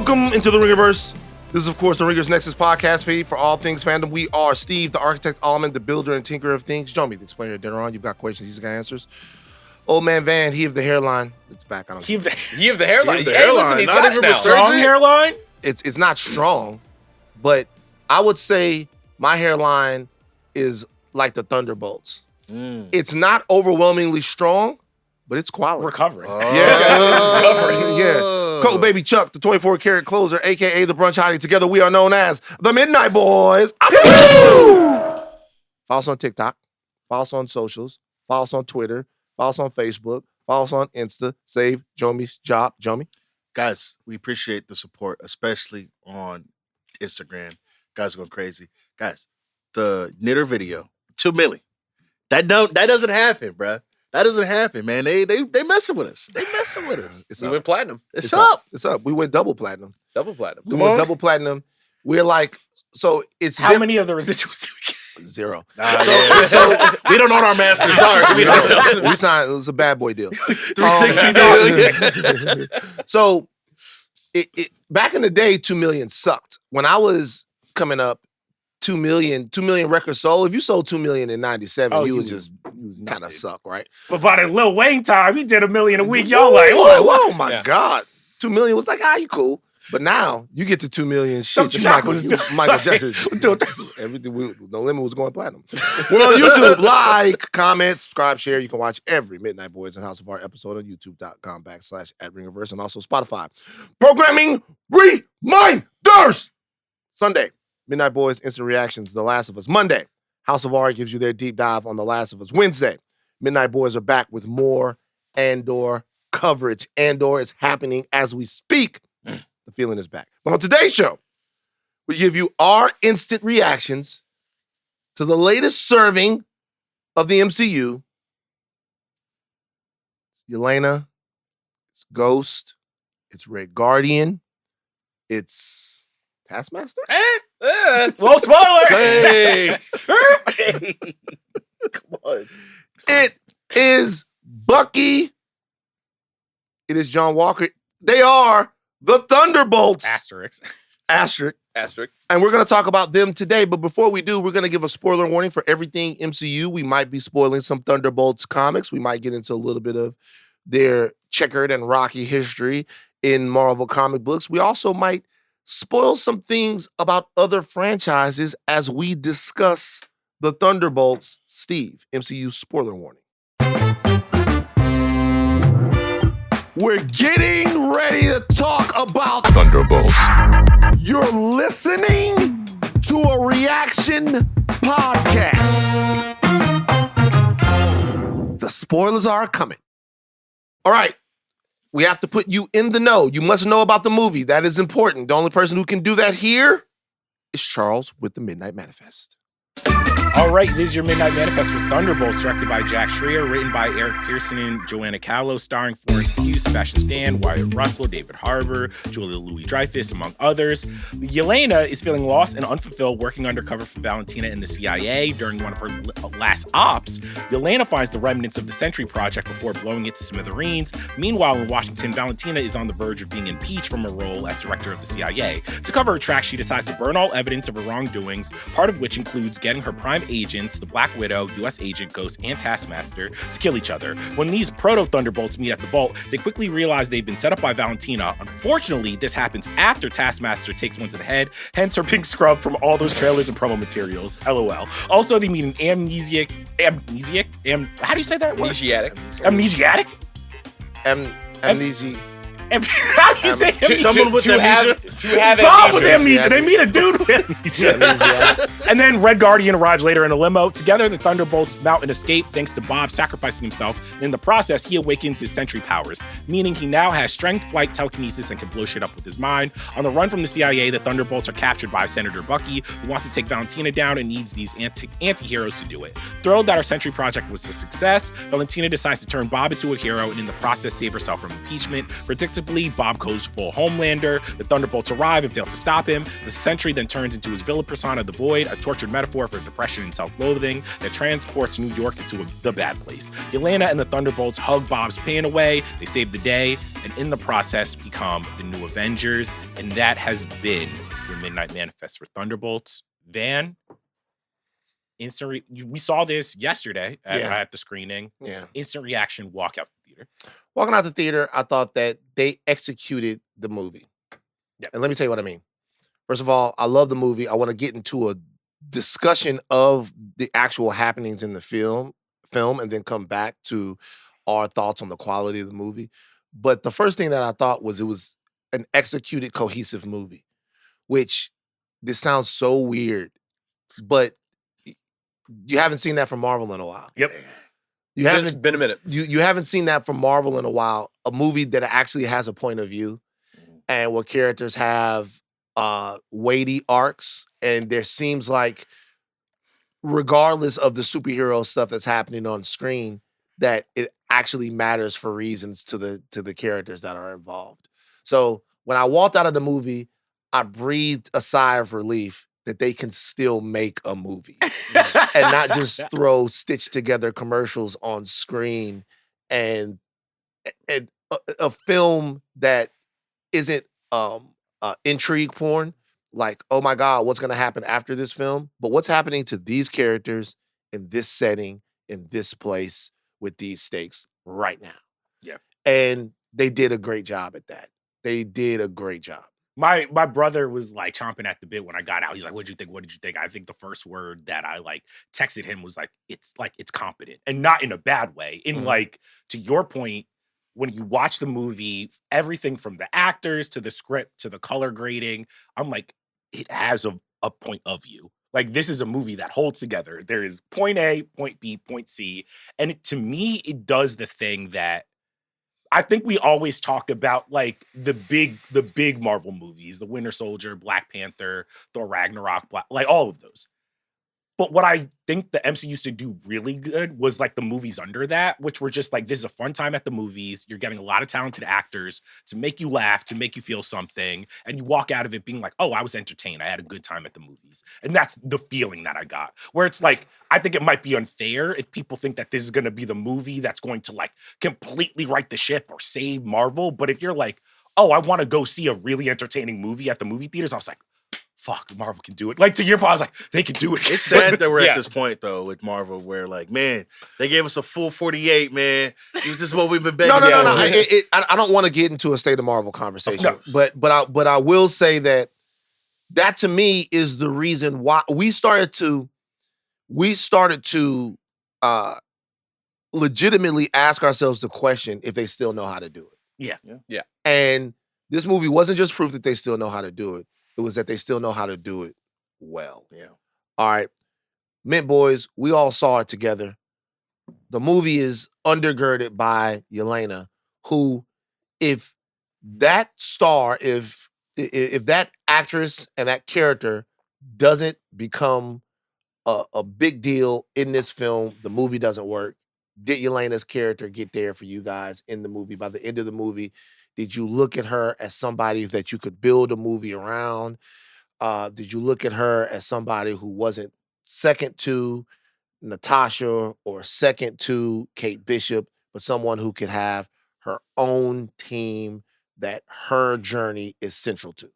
Welcome into the Ringerverse. This is, of course, the Ringers Nexus podcast feed for all things fandom. We are Steve, the architect, Ahlman, the builder and tinker of things. Jomi, the explainer at Adeniran. You've got questions, he's got answers. Old man Van, he of the hairline. It's back. I don't know. He of the hairline. Listen, he's got it now. Strong hairline? It's not strong, but I would say my hairline is like the Thunderbolts. It's not overwhelmingly strong, but it's quality. Recovering. Yeah. Coat Baby Chuck, the 24-karat closer, a.k.a. the brunch hottie. Together we are known as the Midnight Boys. Follow us on TikTok. Follow us on socials. Follow us on Twitter. Follow us on Facebook. Follow us on Insta. Save Jomi's job. Jomi? Guys, we appreciate the support, especially on Instagram. Guys are going crazy. Guys, the knitter video, 2 million. That doesn't happen, bruh. That doesn't happen, man. They messing with us. We went platinum. It's up. It's up. We went double platinum. Double platinum. We went double platinum. We're like, so it's How many of the residuals do we get? 0. So we don't own our master. Sorry. We signed. It was a bad boy deal. 360 million. So it back in the day, 2 million sucked. When I was coming up, 2 million records sold. If you sold 2 million in 97, you was kind of suck, right? But by the Lil Wayne time, he did $1 million a week. Y'all like, oh my God. 2 million was like, you cool. But now you get to 2 million. Shit, Michael Jackson. Everything. No Limit was going platinum. We're on YouTube. Like, comment, subscribe, share. You can watch every Midnight Boys and House of Art episode on youtube.com/@Ringerverse and also Spotify. Programming reminders. Sunday, Midnight Boys Instant Reactions, The Last of Us. Monday, House of Art gives you their deep dive on The Last of Us. Wednesday, Midnight Boys are back with more Andor coverage. Andor is happening as we speak. The feeling is back. But on today's show, we give you our instant reactions to the latest serving of the MCU. It's Yelena, it's Ghost, it's Red Guardian, it's Taskmaster? Well, spoiler! Hey! Come on. It is Bucky. It is John Walker. They are the Thunderbolts. Asterisk. And we're going to talk about them today. But before we do, we're going to give a spoiler warning for everything MCU. We might be spoiling some Thunderbolts comics. We might get into a little bit of their checkered and rocky history in Marvel comic books. We also might spoil some things about other franchises as we discuss the Thunderbolts. Steve, MCU spoiler warning. We're getting ready to talk about Thunderbolts. You're listening to a reaction podcast. The spoilers are coming. All right. We have to put you in the know. You must know about the movie. That is important. The only person who can do that here is Charles with the Midnight Manifest. All right, this is your Midnight Manifest for Thunderbolts, directed by Jack Schreier, written by Eric Pearson and Joanna Callow, starring Florence Pugh, Sebastian Stan, Wyatt Russell, David Harbour, Julia Louis-Dreyfus, among others. Yelena is feeling lost and unfulfilled, working undercover for Valentina and the CIA. During one of her last ops, Yelena finds the remnants of the Sentry Project before blowing it to smithereens. Meanwhile, in Washington, Valentina is on the verge of being impeached from her role as director of the CIA. To cover her tracks, she decides to burn all evidence of her wrongdoings, part of which includes getting her prime agents, the Black Widow, US Agent, Ghost, and Taskmaster, to kill each other. When these proto-Thunderbolts meet at the vault, they quickly realize they've been set up by Valentina. Unfortunately, this happens after Taskmaster takes one to the head, hence her pink scrub from all those trailers and promo materials. LOL. Also, they meet an amnesiac? How do you say that word? Amnesiac? Amnesia. How do you say Someone with amnesia? Bob with amnesia. They meet a dude with amnesia. And then Red Guardian arrives later in a limo. Together, the Thunderbolts mount an escape thanks to Bob sacrificing himself. And in the process, he awakens his Sentry powers, meaning he now has strength, flight, telekinesis, and can blow shit up with his mind. On the run from the CIA, the Thunderbolts are captured by Senator Bucky, who wants to take Valentina down and needs these anti-heroes to do it. Thrilled that our Sentry project was a success, Valentina decides to turn Bob into a hero and in the process save herself from impeachment. Predictably, Bob goes full Homelander. The Thunderbolts Thunderbolts arrive and fail to stop him. The Sentry then turns into his villain persona, the Void, a tortured metaphor for depression and self-loathing that transports New York into the bad place. Yelena and the Thunderbolts hug Bob's pain away, they save the day, and in the process become the new Avengers, and that has been your Midnight Manifest for Thunderbolts. Van, we saw this yesterday at the screening. Yeah. Instant reaction, walk out the theater. Walking out the theater, I thought that they executed the movie. Yep. And let me tell you what I mean. First of all, I love the movie. I want to get into a discussion of the actual happenings in the film, and then come back to our thoughts on the quality of the movie. But the first thing that I thought was it was an executed, cohesive movie, which this sounds so weird, but you haven't seen that from Marvel in a while. Yep. It's been a minute. You haven't seen that from Marvel in a while. A movie that actually has a point of view and where characters have weighty arcs, and there seems like, regardless of the superhero stuff that's happening on screen, that it actually matters for reasons to the characters that are involved. So when I walked out of the movie, I breathed a sigh of relief that they can still make a movie and not just throw stitched together commercials on screen, and a film that isn't intrigue porn, like, oh my God, what's going to happen after this film? But what's happening to these characters in this setting, in this place, with these stakes right now? Yeah. And they did a great job at that. They did a great job. My brother was like chomping at the bit when I got out. He's like, "What'd you think? What did you think?" I think the first word that I texted him was it's competent, and not in a bad way. In to your point, when you watch the movie, everything from the actors to the script to the color grading, I'm like, it has a point of view. Like, this is a movie that holds together. There is point A, point B, point C, and to me, it does the thing that I think we always talk about, like the big Marvel movies, the Winter Soldier, Black Panther, Thor Ragnarok, like all of those. But what I think the MCU used to do really good was like the movies under that, which were just like, this is a fun time at the movies. You're getting a lot of talented actors to make you laugh, to make you feel something. And you walk out of it being like, oh, I was entertained. I had a good time at the movies. And that's the feeling that I got. Where it's like, I think it might be unfair if people think that this is going to be the movie that's going to like completely right the ship or save Marvel. But if you're like, oh, I want to go see a really entertaining movie at the movie theaters, I was like, fuck, Marvel can do it. Like, to your point, I was like, they can do it. It's sad that we're at this point, though, with Marvel, where, like, man, they gave us a full 48, man. This is what we've been begging. No. I don't want to get into a State of Marvel conversation, but I will say that to me is the reason why we started to legitimately ask ourselves the question if they still know how to do it. Yeah. And this movie wasn't just proof that they still know how to do it. It was that they still know how to do it well. Yeah. All right. Mint Boys, we all saw it together. The movie is undergirded by Yelena, who, if that star, if that actress and that character doesn't become a big deal in this film, the movie doesn't work. Did Yelena's character get there for you guys in the movie? By the end of the movie, did you look at her as somebody that you could build a movie around? Did you look at her as somebody who wasn't second to Natasha or second to Kate Bishop, but someone who could have her own team that her journey is central to?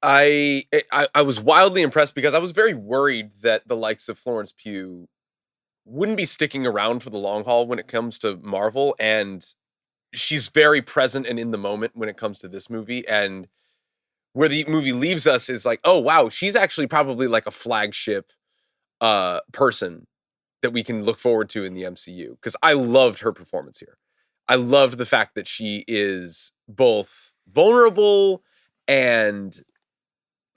I was wildly impressed because I was very worried that the likes of Florence Pugh wouldn't be sticking around for the long haul when it comes to Marvel, and she's very present and in the moment when it comes to this movie. And where the movie leaves us is like, oh, wow, she's actually probably like a flagship person that we can look forward to in the MCU. Because I loved her performance here. I loved the fact that she is both vulnerable and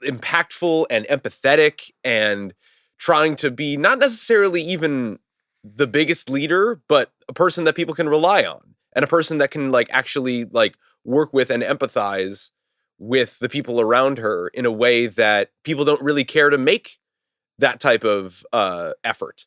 impactful and empathetic and trying to be not necessarily even the biggest leader, but a person that people can rely on. And a person that can like actually like work with and empathize with the people around her in a way that people don't really care to make that type of effort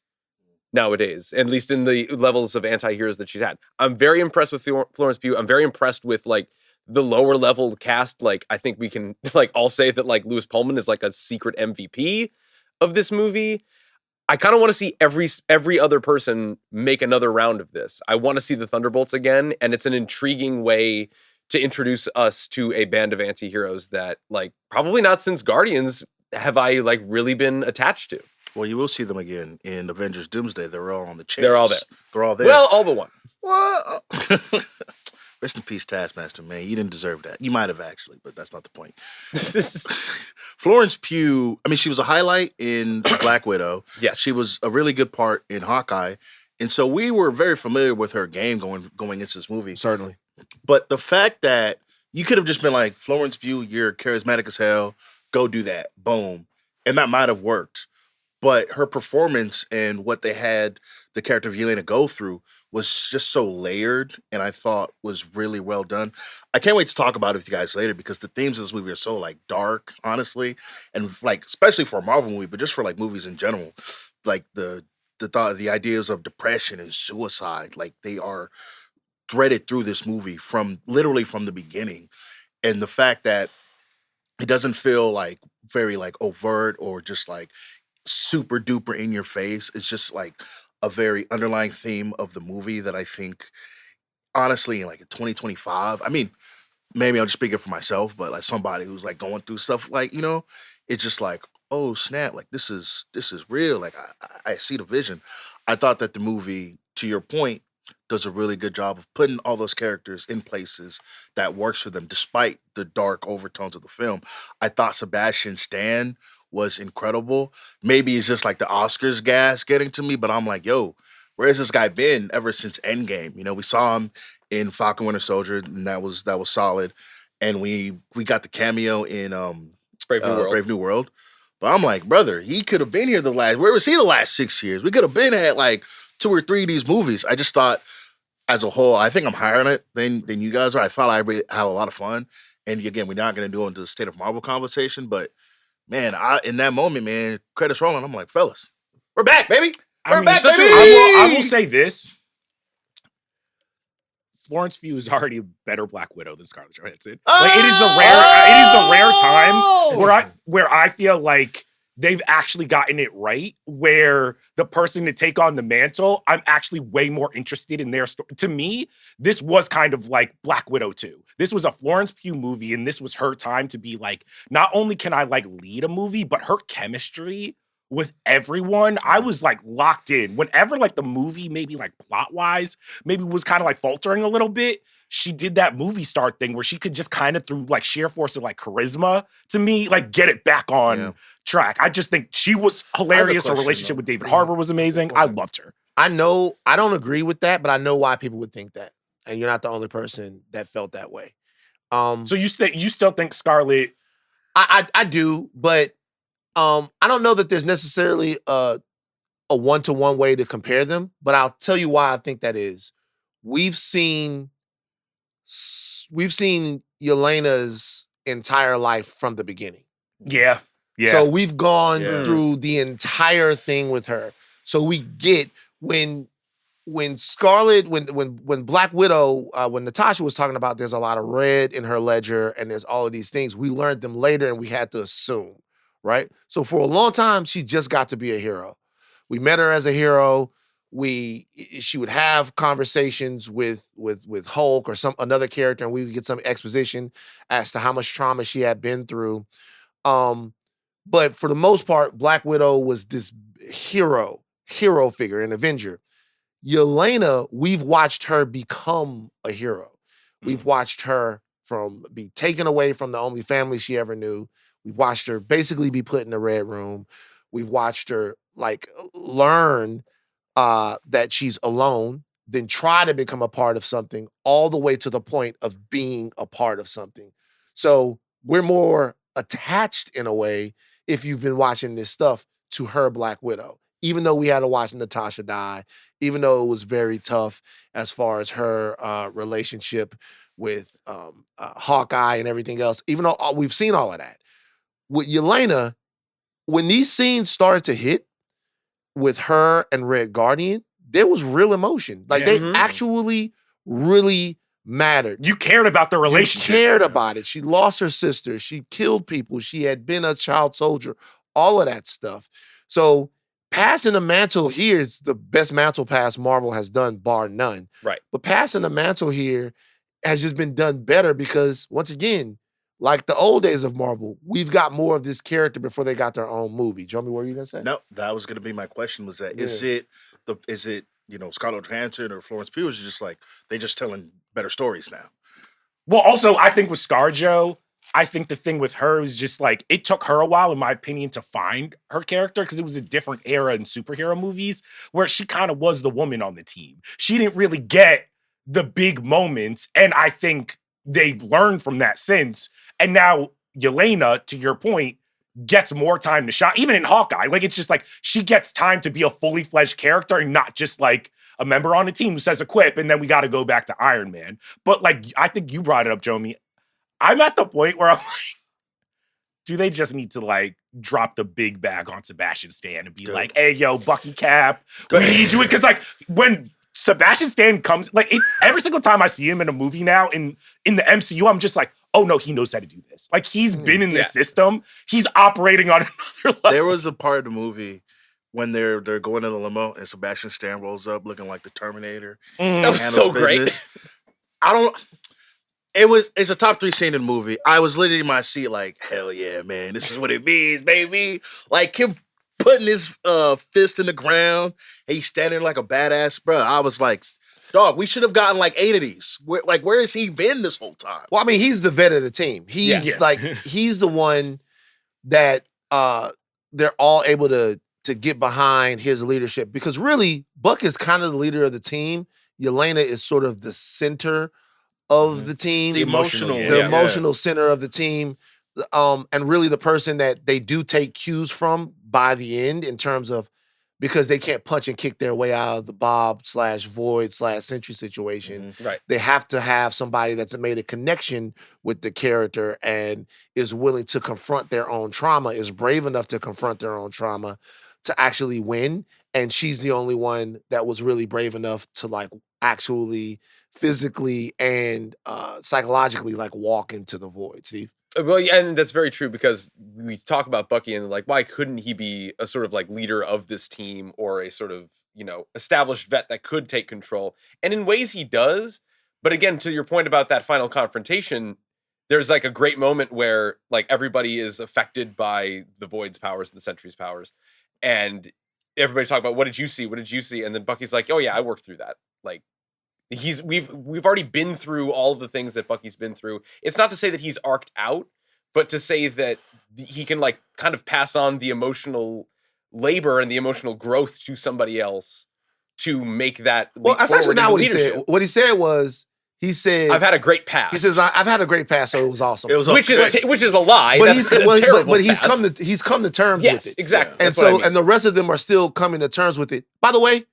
nowadays, at least in the levels of anti-heroes that she's had. I'm very impressed with Florence Pugh. I'm very impressed with like the lower level cast, like I think we can like all say that like Lewis Pullman is like a secret MVP of this movie. I kind of want to see every other person make another round of this. I want to see the Thunderbolts again, and it's an intriguing way to introduce us to a band of anti-heroes that, like, probably not since Guardians have I, like, really been attached to. Well, you will see them again in Avengers Doomsday. They're all on the chairs. They're all there. They're all there. Well, all but one. What? Rest in peace, Taskmaster, man. You didn't deserve that. You might have, actually, but that's not the point. Florence Pugh, I mean, she was a highlight in Black Widow. Yes. She was a really good part in Hawkeye. And so we were very familiar with her game going into this movie. Certainly. But the fact that you could have just been like, Florence Pugh, you're charismatic as hell. Go do that. Boom. And that might have worked. But her performance and what they had the character of Yelena go through was just so layered, and I thought was really well done. I can't wait to talk about it with you guys later because the themes of this movie are so like dark, honestly, and like especially for a Marvel movie, but just for like movies in general, like the thought, the ideas of depression and suicide, like they are threaded through this movie literally from the beginning, and the fact that it doesn't feel like very like overt or just like super duper in your face. It's just like a very underlying theme of the movie that I think, honestly, in like 2025, I mean, maybe I'm just speaking for myself, but like somebody who's like going through stuff, like, you know, it's just like, oh snap, like this is real. Like I see the vision. I thought that the movie, to your point, does a really good job of putting all those characters in places that works for them, despite the dark overtones of the film. I thought Sebastian Stan was incredible. Maybe it's just like the Oscars gas getting to me, but I'm like, yo, where has this guy been ever since Endgame? You know, we saw him in Falcon Winter Soldier, and that was solid. And we got the cameo in Brave New World. But I'm like, brother, he could have been here where was he the last 6 years? We could have been at like 2 or 3 of these movies. I just thought, as a whole, I think I'm higher on it than you guys are. I thought I really had a lot of fun. And again, we're not going to do into the State of Marvel conversation, but man, in that moment, man, credits rolling. I'm like, fellas, we're back, baby. We're back, baby. I will say this. Florence Pugh is already a better Black Widow than Scarlett Johansson. Like, it is the rare time where I feel like they've actually gotten it right, where the person to take on the mantle, I'm actually way more interested in their story. To me, this was kind of like Black Widow 2. This was a Florence Pugh movie, and this was her time to be like, not only can I like lead a movie, but her chemistry with everyone, I was like locked in. Whenever like the movie, maybe like plot-wise, maybe was kind of like faltering a little bit, she did that movie star thing where she could just kind of, through like sheer force of like charisma, to me, like get it back on track. I just think she was hilarious. Her relationship with David Harbour was amazing. I loved her. I know, I don't agree with that, but I know why people would think that. And you're not the only person that felt that way. So you still think Scarlett? I do, but I don't know that there's necessarily a one-to-one way to compare them, but I'll tell you why I think that is. We've seen Yelena's entire life from the beginning. Yeah. So we've gone through the entire thing with her. So we get when Scarlett, when Black Widow, when Natasha was talking about there's a lot of red in her ledger and there's all of these things, we learned them later and we had to assume, right? So for a long time, she just got to be a hero. We met her as a hero. She would have conversations with Hulk or another character, and we would get some exposition as to how much trauma she had been through. But for the most part, Black Widow was this hero figure, an Avenger. Yelena, we've watched her become a hero. We've watched her be taken away from the only family she ever knew. We've watched her basically be put in the red room. We've watched her like learn that she's alone, then try to become a part of something, all the way to the point of being a part of something. So we're more attached in a way, if you've been watching this stuff, to her Black Widow. Even though we had to watch Natasha die, even though it was very tough as far as her relationship with Hawkeye and everything else, even though we've seen all of that. With Yelena, when these scenes started to hit with her and Red Guardian, there was real emotion. Like they actually really mattered. You cared about the relationship. You cared about it. She lost her sister. She killed people. She had been a child soldier. All of that stuff. So passing the mantle here is the best mantle pass Marvel has done, bar none. Right. But passing the mantle here has just been done better because, once again, like the old days of Marvel, we've got more of this character before they got their own movie. Jomi, what were you gonna say? No, that was gonna be my question. Was that is it Scarlett Johansson or Florence Pugh? Is it just like they just telling better stories now? Well, also, I think with ScarJo, I think the thing with her is just like, it took her a while, in my opinion, to find her character because it was a different era in superhero movies where she kind of was the woman on the team. She didn't really get the big moments, and I think they've learned from that since. And now Yelena, to your point, gets more time to shine, even in Hawkeye. Like, it's just like she gets time to be a fully fledged character and not just like a member on the team who says a quip and then we got to go back to Iron Man. But like, I think you brought it up, Jomi. I'm at the point where I'm like, do they just need to like drop the big bag on Sebastian Stan and be like, hey, yo, Bucky Cap, we need you? Because like when Sebastian Stan comes, like every single time I see him in a movie now in the MCU, I'm just like, oh no, he knows how to do this. Like he's been in this system. He's operating on another level. There was a part of the movie when they're going in the limo and Sebastian Stan rolls up looking like the Terminator. That was so great. It's a top 3 scene in the movie. I was literally in my seat like, hell yeah, man. This is what it means, baby. Like him putting his fist in the ground and he's standing like a badass, bro. I was like, dog, we should have gotten like 8 of these. Where has he been this whole time? Well, I mean, he's the vet of the team. He's like, he's the one that they're all able to get behind his leadership because really, Buck is kind of the leader of the team. Yelena is sort of the center of the team. The emotional center of the team. And really the person that they do take cues from by the end in terms of, because they can't punch and kick their way out of the Bob/Void/Sentry situation. Right. They have to have somebody that's made a connection with the character and is willing to confront their own trauma, is brave enough to confront their own trauma to actually win. And she's the only one that was really brave enough to like actually physically and psychologically like walk into the void. Steve? Well, yeah, and that's very true because we talk about Bucky and like, why couldn't he be a sort of like leader of this team or a sort of, established vet that could take control? And in ways he does. But again, to your point about that final confrontation, there's like a great moment where like everybody is affected by the Void's powers and the Sentry's powers. And everybody talk about, what did you see? What did you see? And then Bucky's like, oh yeah, I worked through that. Like, we've already been through all the things that Bucky's been through. It's not to say that he's arced out, but to say that he can like kind of pass on the emotional labor and the emotional growth to somebody else to make that leap. Well, that's actually not what he leadership. said. What he said was, he said, I've had a great past. He says, I've had a great past, so it was awesome. Which is a lie. But That's he's come to terms yes, with it. Exactly. And so, and the rest of them are still coming to terms with it. By the way,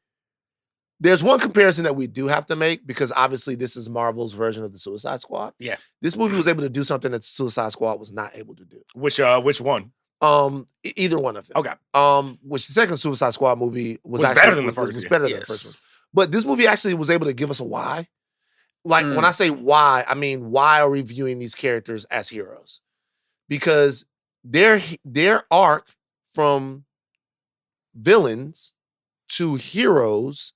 there's one comparison that we do have to make because obviously this is Marvel's version of the Suicide Squad. Yeah. This movie was able to do something that Suicide Squad was not able to do. Which one? Either one of them. Okay. Which the second Suicide Squad movie was actually better than the first. Was better than the first one. But this movie actually was able to give us a why. Like when I say why, I mean why are we viewing these characters as heroes? Because their arc from villains to heroes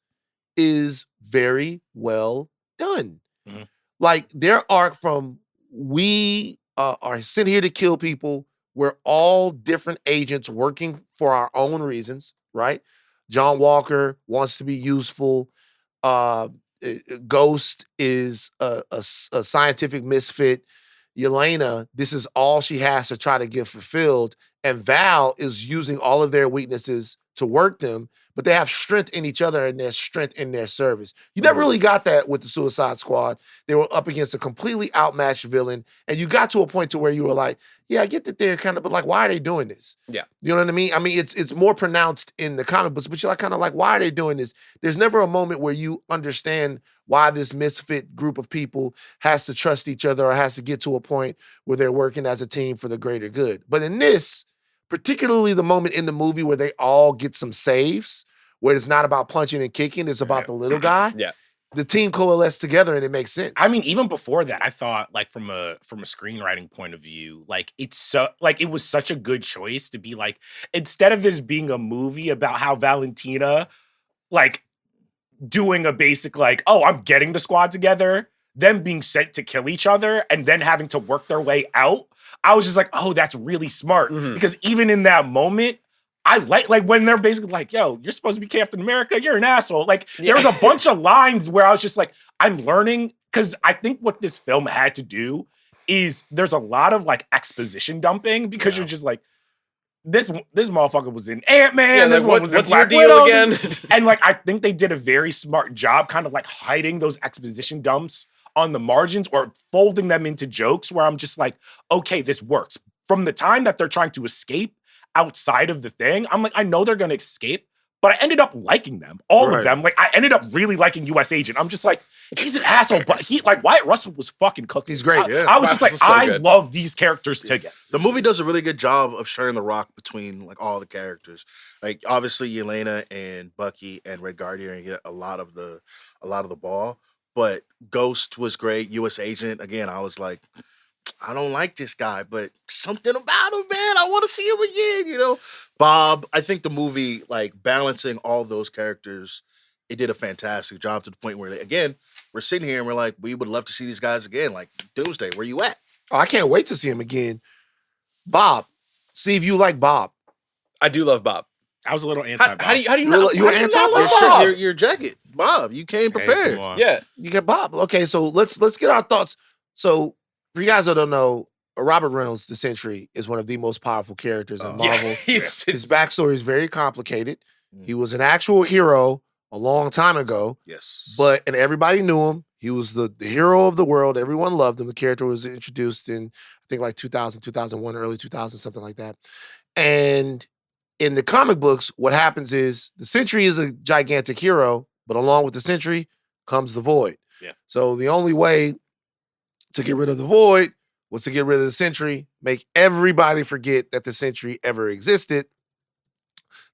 is very well done. Mm-hmm. Like their arc from we are sent here to kill people. We're all different agents working for our own reasons, right? John Walker wants to be useful. Ghost is a scientific misfit. Yelena, this is all she has to try to get fulfilled. And Val is using all of their weaknesses to work them, but they have strength in each other and there's strength in their service. You never really got that with the Suicide Squad. They were up against a completely outmatched villain, and you got to a point to where you were like, yeah, I get that they're kind of, but like, why are they doing this? Yeah. You know what I mean? I mean, it's more pronounced in the comic books, but you're like, kind of like, why are they doing this? There's never a moment where you understand why this misfit group of people has to trust each other or has to get to a point where they're working as a team for the greater good. But in this, particularly the moment in the movie where they all get some saves, where it's not about punching and kicking, it's about the little guy. Yeah. the team coalesced together and it makes sense. I mean, even before that, I thought like from a screenwriting point of view, like it was such a good choice to be like, instead of this being a movie about how Valentina like doing a basic like, oh, I'm getting the squad together, them being sent to kill each other and then having to work their way out. I was just like, oh, that's really smart. Because even in that moment, I like when they're basically like, yo, you're supposed to be Captain America, you're an asshole. Like, there was a bunch of lines where I was just like, I'm learning, because I think what this film had to do is there's a lot of like exposition dumping, because you're just like, this motherfucker was in Ant-Man, this one was in Black Widow again. And like, I think they did a very smart job kind of like hiding those exposition dumps on the margins or folding them into jokes where I'm just like, okay, this works. From the time that they're trying to escape outside of the thing, I'm like, I know they're going to escape, but I ended up liking them. All of them. Like, I ended up really liking U.S. Agent. I'm just like, he's an asshole, but Wyatt Russell was fucking cooking. He's great. I was just like, I love these characters together. The movie does a really good job of sharing the rock between like all the characters. Like, obviously, Yelena and Bucky and Red Guardian get a lot of the ball, but Ghost was great. U.S. Agent, again, I was like, I don't like this guy, but something about him, man. I want to see him again, you know? Bob, I think the movie, like, balancing all those characters, it did a fantastic job to the point where, again, we're sitting here and we're like, we would love to see these guys again. Like, Doomsday, where you at? Oh, I can't wait to see him again. Bob. Steve, you like Bob. I do love Bob. I was a little anti-Bob. How do you not? You were anti-Bob? Your jacket. Bob, you came prepared. Yeah. You get Bob. Okay, so let's get our thoughts. So, for you guys that don't know, Robert Reynolds, the Sentry, is one of the most powerful characters in Marvel. His backstory is very complicated. He was an actual hero a long time ago. Yes. And everybody knew him. He was the hero of the world. Everyone loved him. The character was introduced in, I think, like 2000, 2001, early 2000, something like that. And in the comic books, what happens is the Sentry is a gigantic hero, but along with the Sentry comes the Void. Yeah. So the only way to get rid of the Void was to get rid of the Sentry, make everybody forget that the Sentry ever existed.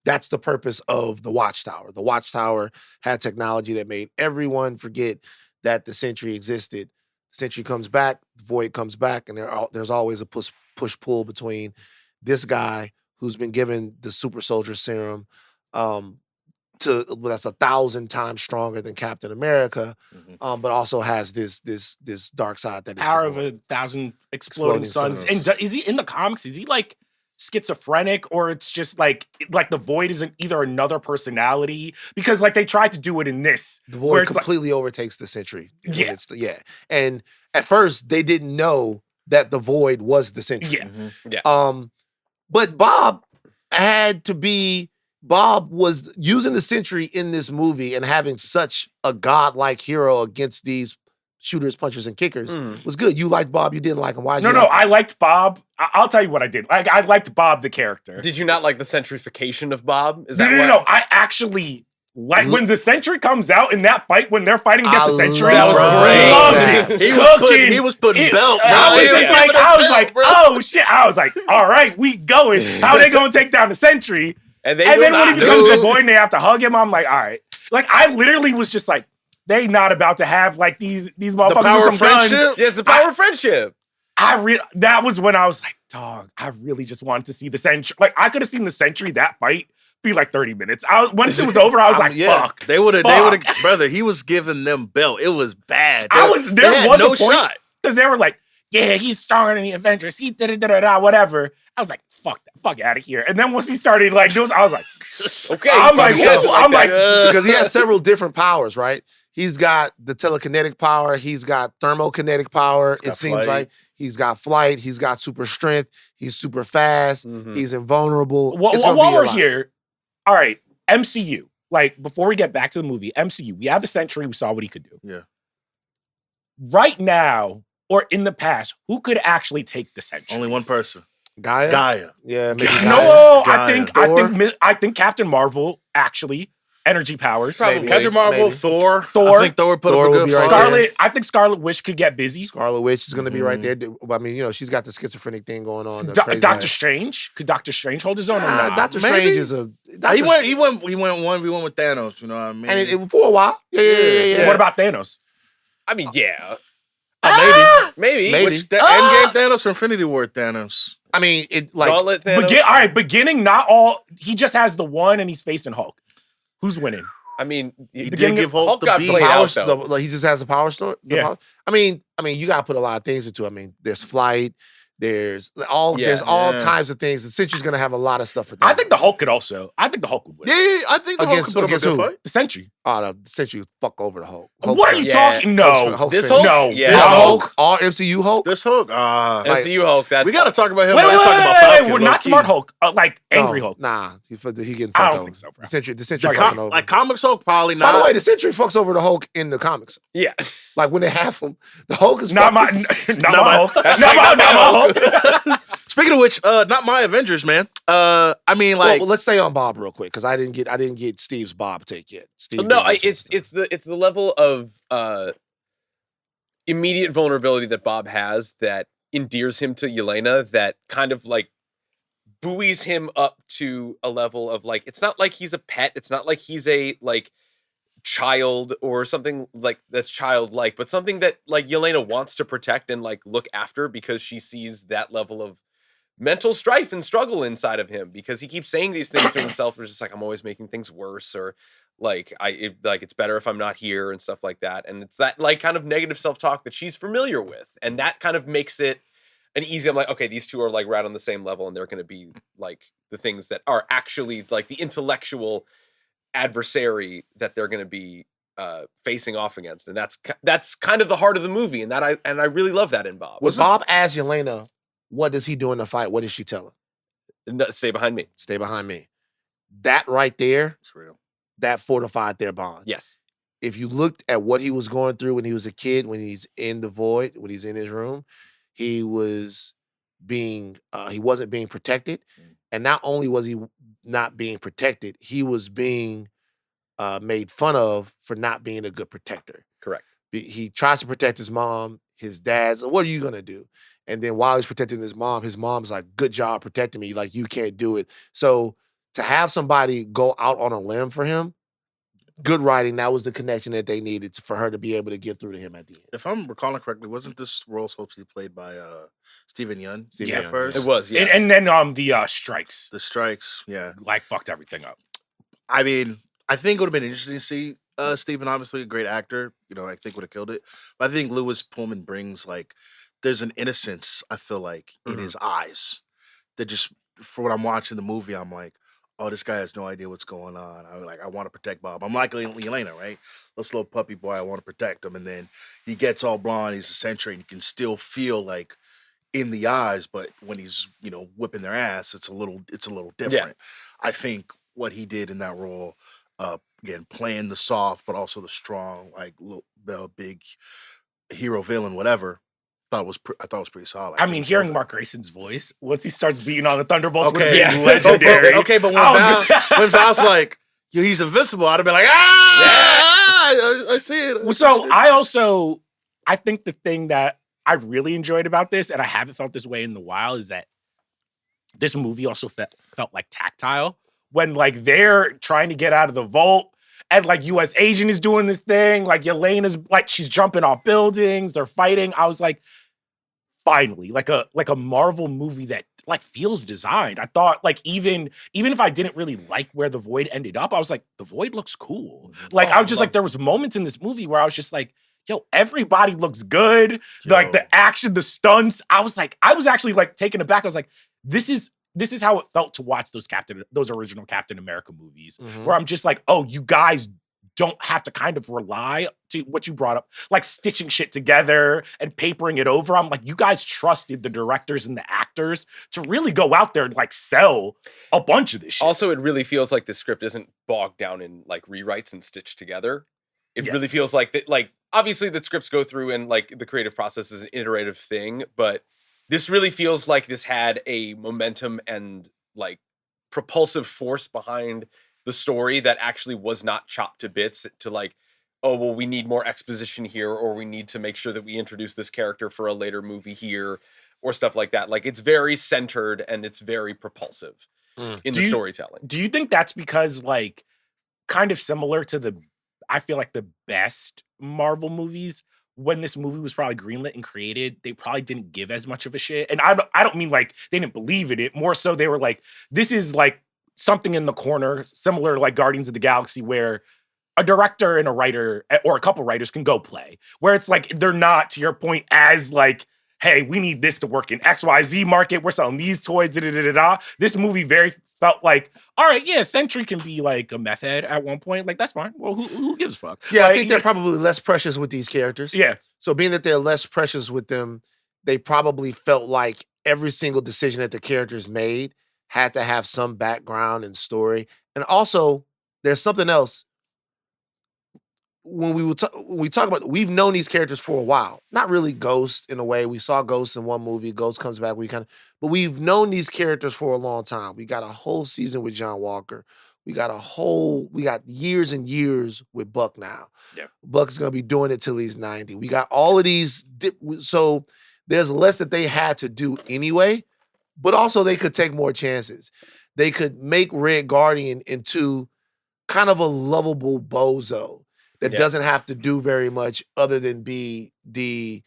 That's the purpose of the Watchtower. The Watchtower had technology that made everyone forget that the Sentry existed. The Sentry comes back, the Void comes back, and there's always a push-pull between this guy who's been given the super soldier serum, that's 1,000 times stronger than Captain America, but also has this dark side that is power of 1,000 exploding suns. And is he in the comics? Is he like schizophrenic, or it's just like the Void isn't either another personality? Because like they tried to do it in this, the Void completely overtakes the Sentry. Yeah, and at first they didn't know that the Void was the Sentry. But Bob was using the Sentry in this movie and having such a godlike hero against these shooters, punchers, and kickers was good. You liked Bob, you didn't like him. Why? No, I liked Bob. I'll tell you what I did. I liked Bob the character. Did you not like the centrification of Bob? No. I actually like when the Sentry comes out in that fight when they're fighting against the Sentry. That was great. Loved it. He was putting belt. I was like, oh shit. I was like, all right, we going. How they gonna take down the Sentry? And then when he becomes the Void and they have to hug him, I'm like, all right. Like, I literally was just like, they not about to have like these motherfuckers with some guns. Yes, the power of friendship. That was when I was like, dog, I really just wanted to see the Sentry. Like, I could have seen the Sentry, that fight, be like 30 minutes. Once it was over, I was like, fuck. They would have, brother, he was giving them belt. It was bad. There was no shot. Because they were like, yeah, he's stronger than the Avengers. He whatever. I was like, fuck out of here. And then once he started like doing, I was like, okay. I'm like, because he has several different powers, right? He's got the telekinetic power. He's got thermokinetic power. It seems like he's got flight. He's got super strength. He's super fast. He's invulnerable. While we're here, all right, MCU. Like, before we get back to the movie, MCU, we have the Sentry. We saw what he could do. Yeah. Right now, or in the past, who could actually take the Sentry? Only one person. Gaia. Yeah, maybe Gaia. No, I think Captain Marvel actually. energy powers. Probably. Captain Marvel, maybe. Thor. Thor. I think Thor would put Thor up a would good be right fight. Scarlet. I think Scarlet Witch could get busy. Scarlet Witch is going to be right there. I mean, she's got the schizophrenic thing going on. Doctor Strange. Could Doctor Strange hold his own or not? Doctor Maybe. Strange is a. He went 1v1 with Thanos. You know what I mean? And for a while. Yeah. What about Thanos? I mean, yeah. Maybe. Maybe. Which Endgame Thanos or Infinity War Thanos? I mean, it like Gauntlet Thanos. All right, beginning, not all. He just has the one and he's facing Hulk. Who's winning? I mean, He Beginning did give Hulk Hulk the got beat. played power, out, though. like he just has a power store. Yeah. I mean, you got to put a lot of things into it. I mean, there's flight. There's all Yeah. types of things. The Sentry's going to have a lot of stuff for that. I think the Hulk could also. I think the Hulk would win. Yeah, I think the Hulk Against- could put up a against good who? fight. The Sentry. Oh, the Sentry would fuck over the Hulk. What are you Yeah. talking? No. Hulk's This finished. Hulk? No. Yeah. This No. Hulk, all MCU Hulk. This Hulk, MCU Hulk. That's we got to talk about him. Wait, when I wait, talk about wait, Falcon. we're not low-key. Smart Hulk. Like Angry No, Hulk. Nah, he getting fucked I don't over. think so, bro. The Sentry Like, fucking over. Like comics Hulk, probably By not. the way, the Sentry fucks over the Hulk in the comics. yeah. Like when they have him, the Hulk is Not my, fucking- not my Hulk. Not my Hulk. Speaking of which, not my Avengers, man. I mean, like, well, let's stay on Bob real quick because I didn't get Steve's Bob take yet. Steve, No, didn't get it's the level of immediate vulnerability that Bob has that endears him to Yelena, that kind of like buoys him up to a level of like, it's not like he's a pet, it's not like he's a like child or something like that's childlike, but something that like Yelena wants to protect and like look after because she sees that level of mental strife and struggle inside of him, because he keeps saying these things to himself. It's just like, I'm always making things worse, or like it's better if I'm not here and stuff like that. And it's that like kind of negative self-talk that she's familiar with, and that kind of makes it an easy. I'm like, okay, these two are like right on the same level, and they're going to be like the things that are actually like the intellectual adversary that they're going to be facing off against, and that's kind of the heart of the movie, and I really love that in Bob. When Bob asked Yelena, what does he do in the fight? What does she tell him? No, stay behind me. Stay behind me. That right there, it's real. that fortified their bond. Yes. If you looked at what he was going through when he was a kid, when he's in the void, when he's in his room, he wasn't being protected. And not only was he not being protected, he was being made fun of for not being a good protector. Correct. He tries to protect his mom, his dad's, what are you going to do? And then while he's protecting his mom's like, good job protecting me. Like, you can't do it. So to have somebody go out on a limb for him, good writing, that was the connection that they needed for her to be able to get through to him at the end. If I'm recalling correctly, wasn't this role supposed to be played by Stephen Yeun? Stephen At Yeun, first? It was, yes. And then the strikes The Strikes, yeah. like fucked everything up. I mean, I think it would have been interesting to see Stephen, obviously a great actor. You know, I think would have killed it. But I think Lewis Pullman brings like, there's an innocence, I feel like, in his eyes that just, for what I'm watching the movie, I'm like, oh, this guy has no idea what's going on. I want to protect Bob. I'm like Yelena, right? This little puppy boy, I want to protect him. And then he gets all blonde, he's a sentry, and you can still feel like in the eyes, but when he's, whipping their ass, it's a little different. Yeah. I think what he did in that role, again, playing the soft, but also the strong, like little big hero villain, whatever. I thought it was pretty solid. I mean, hearing Mark Grayson's voice once he starts beating on the Thunderbolts would Okay, be legendary. Okay, but when Val's like, he's invincible, I'd have been like, I see it. So I think the thing that I really enjoyed about this, and I haven't felt this way in a while, is that this movie also felt like tactile when like they're trying to get out of the vault. And like US Agent is doing this thing, like Yelena's like she's jumping off buildings, they're fighting. I was like, finally, like a Marvel movie that like feels designed. I thought like even if I didn't really like where the Void ended up, I was like, the Void looks cool. Like I was just like, there was moments in this movie where I was just like, yo, everybody looks good. Like the action, the stunts. I was actually like taken aback. I was like, this is how it felt to watch those original Captain America movies, where I'm just like, oh, you guys don't have to kind of rely to what you brought up, like stitching shit together and papering it over. I'm like, you guys trusted the directors and the actors to really go out there and like sell a bunch of this shit. Also, it really feels like the script isn't bogged down in like rewrites and stitched together. It really feels like that. Like obviously, the scripts go through and like the creative process is an iterative thing, but this really feels like this had a momentum and like propulsive force behind the story that actually was not chopped to bits to like, oh, well, we need more exposition here, or we need to make sure that we introduce this character for a later movie here, or stuff like that. Like, it's very centered and it's very propulsive in the storytelling. Do you think that's because, like, kind of similar to I feel like the best Marvel movies, when this movie was probably greenlit and created, they probably didn't give as much of a shit. And I don't mean like they didn't believe in it. More so they were like, this is like something in the corner, similar to like Guardians of the Galaxy, where a director and a writer or a couple writers can go play. Where it's like, they're not, to your point, as like, hey, we need this to work in XYZ market. We're selling these toys, da-da-da-da-da. This movie very felt like, all right, yeah, Sentry can be like a meth head at one point. Like, that's fine. Well, who gives a fuck? Yeah, like, I think they're probably less precious with these characters. Yeah. So being that they're less precious with them, they probably felt like every single decision that the characters made had to have some background and story. And also, there's something else. When we talk about, we've known these characters for a while. Not really Ghost in a way. We saw Ghost in one movie. Ghost comes back. But we've known these characters for a long time. We got a whole season with John Walker. We got years and years with Buck now. Yeah. Buck's gonna be doing it till he's 90. We got all of these. So there's less that they had to do anyway, but also they could take more chances. They could make Red Guardian into kind of a lovable bozo that doesn't have to do very much other than be the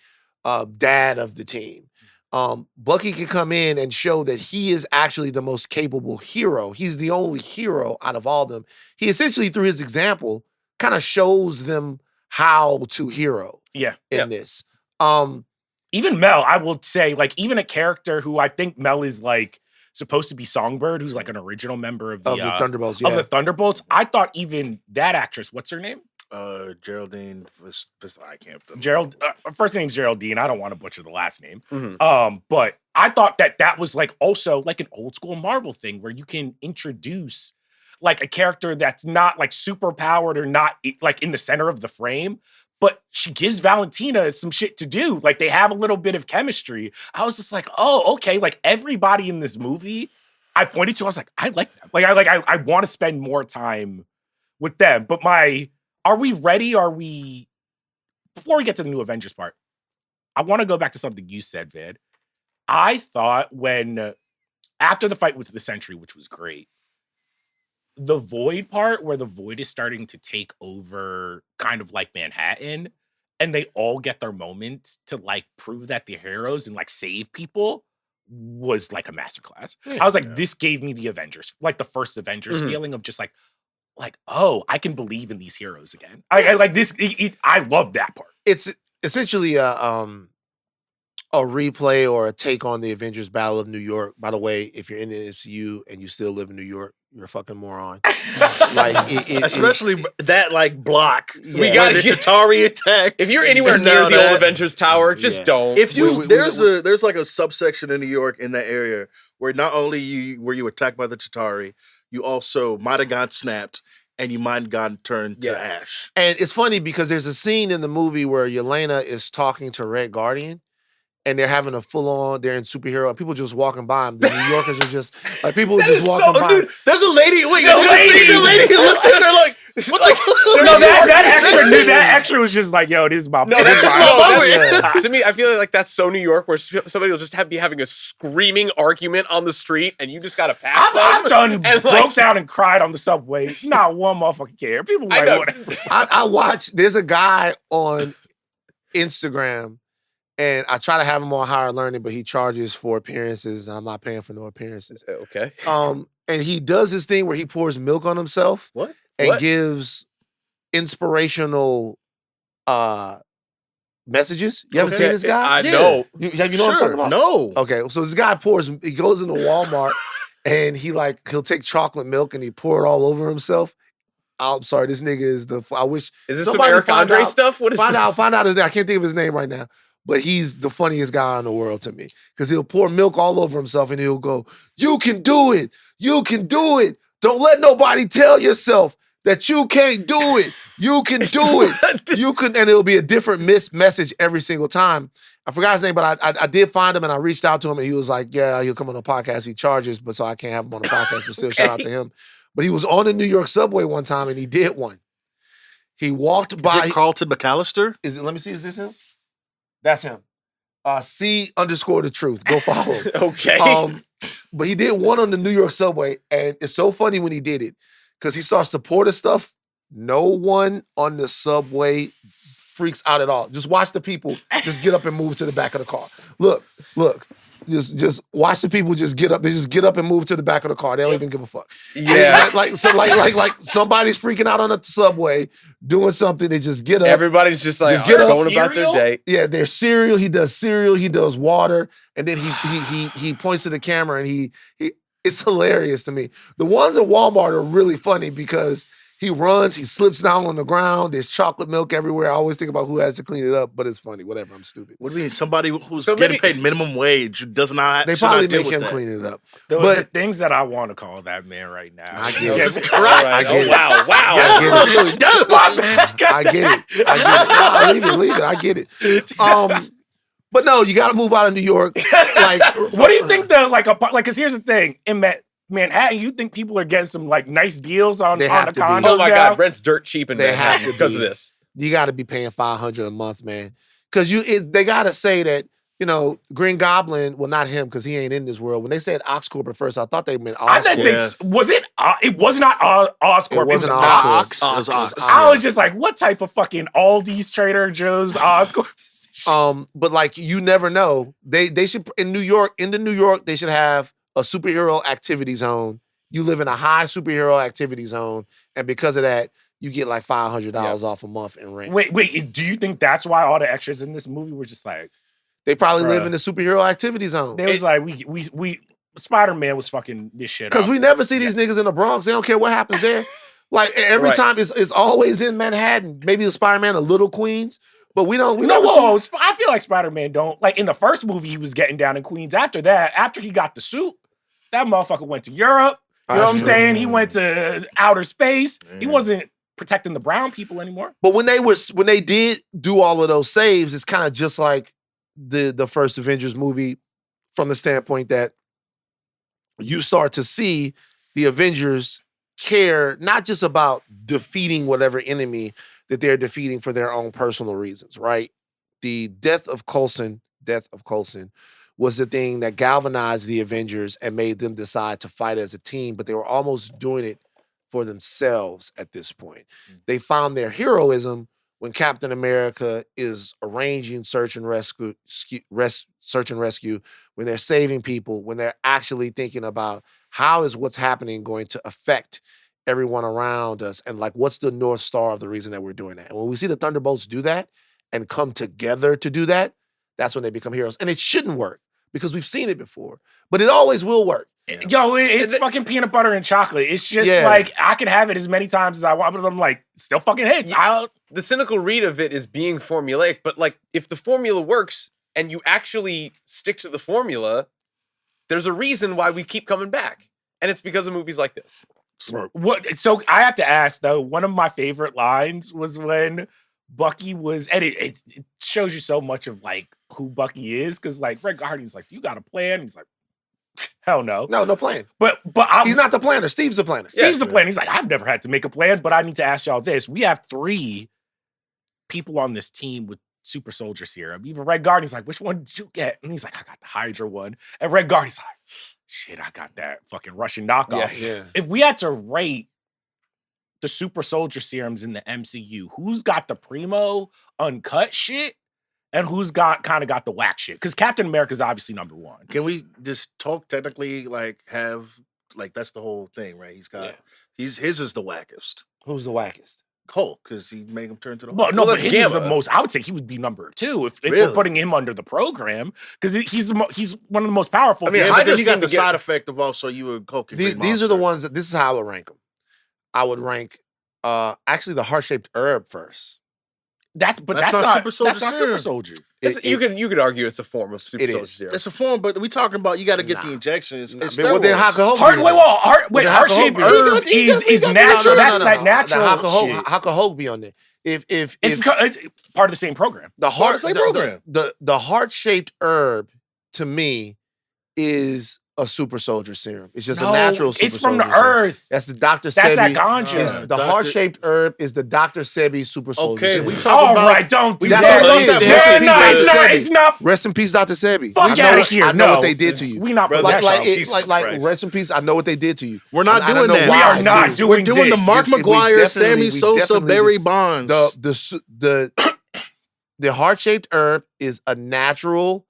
dad of the team. Bucky can come in and show that he is actually the most capable hero. He's the only hero out of all of them. He essentially, through his example, kind of shows them how to hero in this. Even Mel, I will say, like, even a character who I think Mel is like supposed to be Songbird, who's like an original member of the Thunderbolts. Of the Thunderbolts. I thought even that actress, what's her name? Geraldine. I can't. First name's Geraldine. I don't want to butcher the last name. Mm-hmm. But I thought that was like also like an old school Marvel thing where you can introduce like a character that's not like super powered or not like in the center of the frame, but she gives Valentina some shit to do. Like, they have a little bit of chemistry. I was just like, oh, okay. Like, everybody in this movie, I pointed to, I was like, I like them. I want to spend more time with them. But are we ready? Before we get to the new Avengers part, I want to go back to something you said, Vid. I thought after the fight with the Sentry, which was great, the Void part where the Void is starting to take over kind of like Manhattan and they all get their moments to like prove that they're heroes and like save people was like a masterclass. I was like, this gave me the Avengers, like the first Avengers feeling of just like, oh, I can believe in these heroes again. I like this. I love that part. It's essentially a replay or a take on the Avengers Battle of New York. By the way, if you're in the MCU and you still live in New York, you're a fucking moron. Especially that like block. Yeah. We got the Chitauri attack. If you're anywhere near the old Avengers Tower, just don't. If there's like a subsection in New York in that area where not only were you attacked by the Chitauri, you also might have gotten snapped and you might have gotten turned to ash. And it's funny because there's a scene in the movie where Yelena is talking to Red Guardian and they're having a full-on, they're in superhero, and people just walking by them. The New Yorkers are just, like, people just walking by. Dude, there's a lady, the lady looked at her like, what the fuck? No, that extra was just like, yo, this is my to me, I feel like that's so New York where somebody will just be having a screaming argument on the street and you just gotta pass I've done broke down and cried on the subway. Not one motherfucker care. People like, whatever. I watch, there's a guy on Instagram and I try to have him on Higher Learning, but he charges for appearances. I'm not paying for no appearances. Okay. And he does this thing where he pours milk on himself. What? And gives inspirational messages. You haven't seen this guy? I know. Have you know what I'm talking about? No. Okay, so this guy he goes into Walmart and he'll take chocolate milk and he pour it all over himself. I'm sorry, this nigga is is this some Eric Andre stuff? What is this? Find out his name. I can't think of his name right now. But he's the funniest guy in the world to me. Because he'll pour milk all over himself and he'll go, "You can do it. You can do it. Don't let nobody tell yourself that you can't do it. You can do it. You can," and it'll be a different message every single time. I forgot his name, but I did find him and I reached out to him and he was like, yeah, he'll come on the podcast. He charges, but so I can't have him on the podcast, but still shout out to him. But he was on the New York subway one time and he did one. He walked by. Is it Carlton McAllister? Let me see, is this him? That's him. C_the truth. Go follow him. Okay. But he did one on the New York subway, and it's so funny when he did it because he starts to pour the stuff. No one on the subway freaks out at all. Just watch the people just get up and move to the back of the car. Look. Just watch the people just get up. They just get up and move to the back of the car. They don't even give a fuck. Yeah. Like somebody's freaking out on the subway doing something. They just get up. Everybody's just like Just get up. going about their day. Yeah, there's cereal. He does cereal. He does water, and then he points to the camera and he. It's hilarious to me. The ones at Walmart are really funny because he runs, he slips down on the ground. There's chocolate milk everywhere. I always think about who has to clean it up, but it's funny. Whatever, I'm stupid. What do you mean? Somebody who's getting paid minimum wage who does not. They probably make him clean it up. The things that I want to call that man right now. I get it. I get it. Wow. I get it. No, leave it. I get it. But no, you got to move out of New York. Like, what do you think because here's the thing. In Manhattan, you think people are getting some like nice deals on the condos? Oh my God, rent's dirt cheap in Manhattan because of this. You got to be paying $500 a month, man. Because they got to say that, Green Goblin, well, not him because he ain't in this world. When they said Oscorp at first, I thought they meant Oscorp. Was it? It was not Oscorp. It wasn't Oscorp. It was Ox. I was just like, what type of fucking Aldi's, Trader Joe's, Oscorp? But like you never know. They should in New York, they should have a superhero activity zone. You live in a high superhero activity zone, and because of that, you get like $500 off a month in rent. Wait, do you think that's why all the extras in this movie were just like they probably live in the superhero activity zone? They was like, we Spider-Man was fucking this shit because we never see these niggas in the Bronx. They don't care what happens there. Like every time it's always in Manhattan. Maybe the Spider-Man a little Queens. But we don't. I feel like Spider-Man don't. Like in the first movie, he was getting down in Queens. After that, after he got the suit, that motherfucker went to Europe. You know what I'm saying? He went to outer space. He wasn't protecting the brown people anymore. But when they did do all of those saves, it's kind of just like the first Avengers movie, from the standpoint that you start to see the Avengers care not just about defeating whatever enemy that they're defeating for their own personal reasons, right? The death of Coulson was the thing that galvanized the Avengers and made them decide to fight as a team, but they were almost doing it for themselves at this point. They found their heroism when Captain America is arranging search and rescue, when they're saving people, when they're actually thinking about how is what's happening going to affect everyone around us, and like what's the North Star of the reason that we're doing that. And when we see the Thunderbolts do that and come together to do that, that's when they become heroes. And it shouldn't work because we've seen it before, but it always will work. Yo, it's fucking peanut butter and chocolate. It's just like I can have it as many times as I want, but I'm like, still fucking hits. The cynical read of it is being formulaic, but like if the formula works and you actually stick to the formula, there's a reason why we keep coming back. And it's because of movies like this. What? So I have to ask though. One of my favorite lines was when Bucky was, and it shows you so much of like who Bucky is, because like Red Guardian's like, "Do you got a plan?" He's like, "Hell no, no plan." But he's not the planner. Steve's the planner. Steve's the planner. He's like, "I've never had to make a plan, but I need to ask y'all this: we have 3 people on this team with super soldier serum. Even Red Guardian's like, which one did you get?" And he's like, "I got the Hydra one." And Red Guardian's like, "Shit, I got that fucking Russian knockoff." Yeah. If we had to rate the super soldier serums in the MCU, who's got the primo uncut shit and who's got the whack shit? Because Captain America's obviously number 1. Can we just talk technically, like have like that's the whole thing, right? He's got his is the wackest. Who's the wackest? Hulk, because he made him turn to the Hulk. Well, but his is the most. I would say he would be number 2 if we're putting him under the program, because he's one of the most powerful. I mean, but then you got the side effect of also you and Hulk. These are the ones that this is how I would rank them. I would rank actually the heart-shaped herb first. That's not super soldier. You could argue it's a form of super soldier serum. It's a form, but we talking about you got to get the injections. Well, then how could Hulk heart-shaped herb is natural. That's like natural. How could Hulk be on there? If it's part of the same program. The heart-shaped herb to me is a super soldier serum. It's just a natural super it's from soldier the serum. earth. That's the Dr. That's Sebi. that ganja. The heart-shaped herb is the Dr. Sebi super soldier Okay, serum. we talk All about right, don't do That's that. what I love that. Man, Rest in no, peace, it's Dr. not. Sebi. It's not. Rest in peace, Dr. Sebi. Fuck out of here. I know No. what they did to you. We not Brother, putting Like, that Jesus shit. like, Christ. rest in peace. I know what they did to you. We're not And I doing don't know that. We why, are not too. doing We're doing the this. Mark We McGuire, definitely- Sammy we Sosa, definitely Barry did. Bonds. The heart-shaped herb is a natural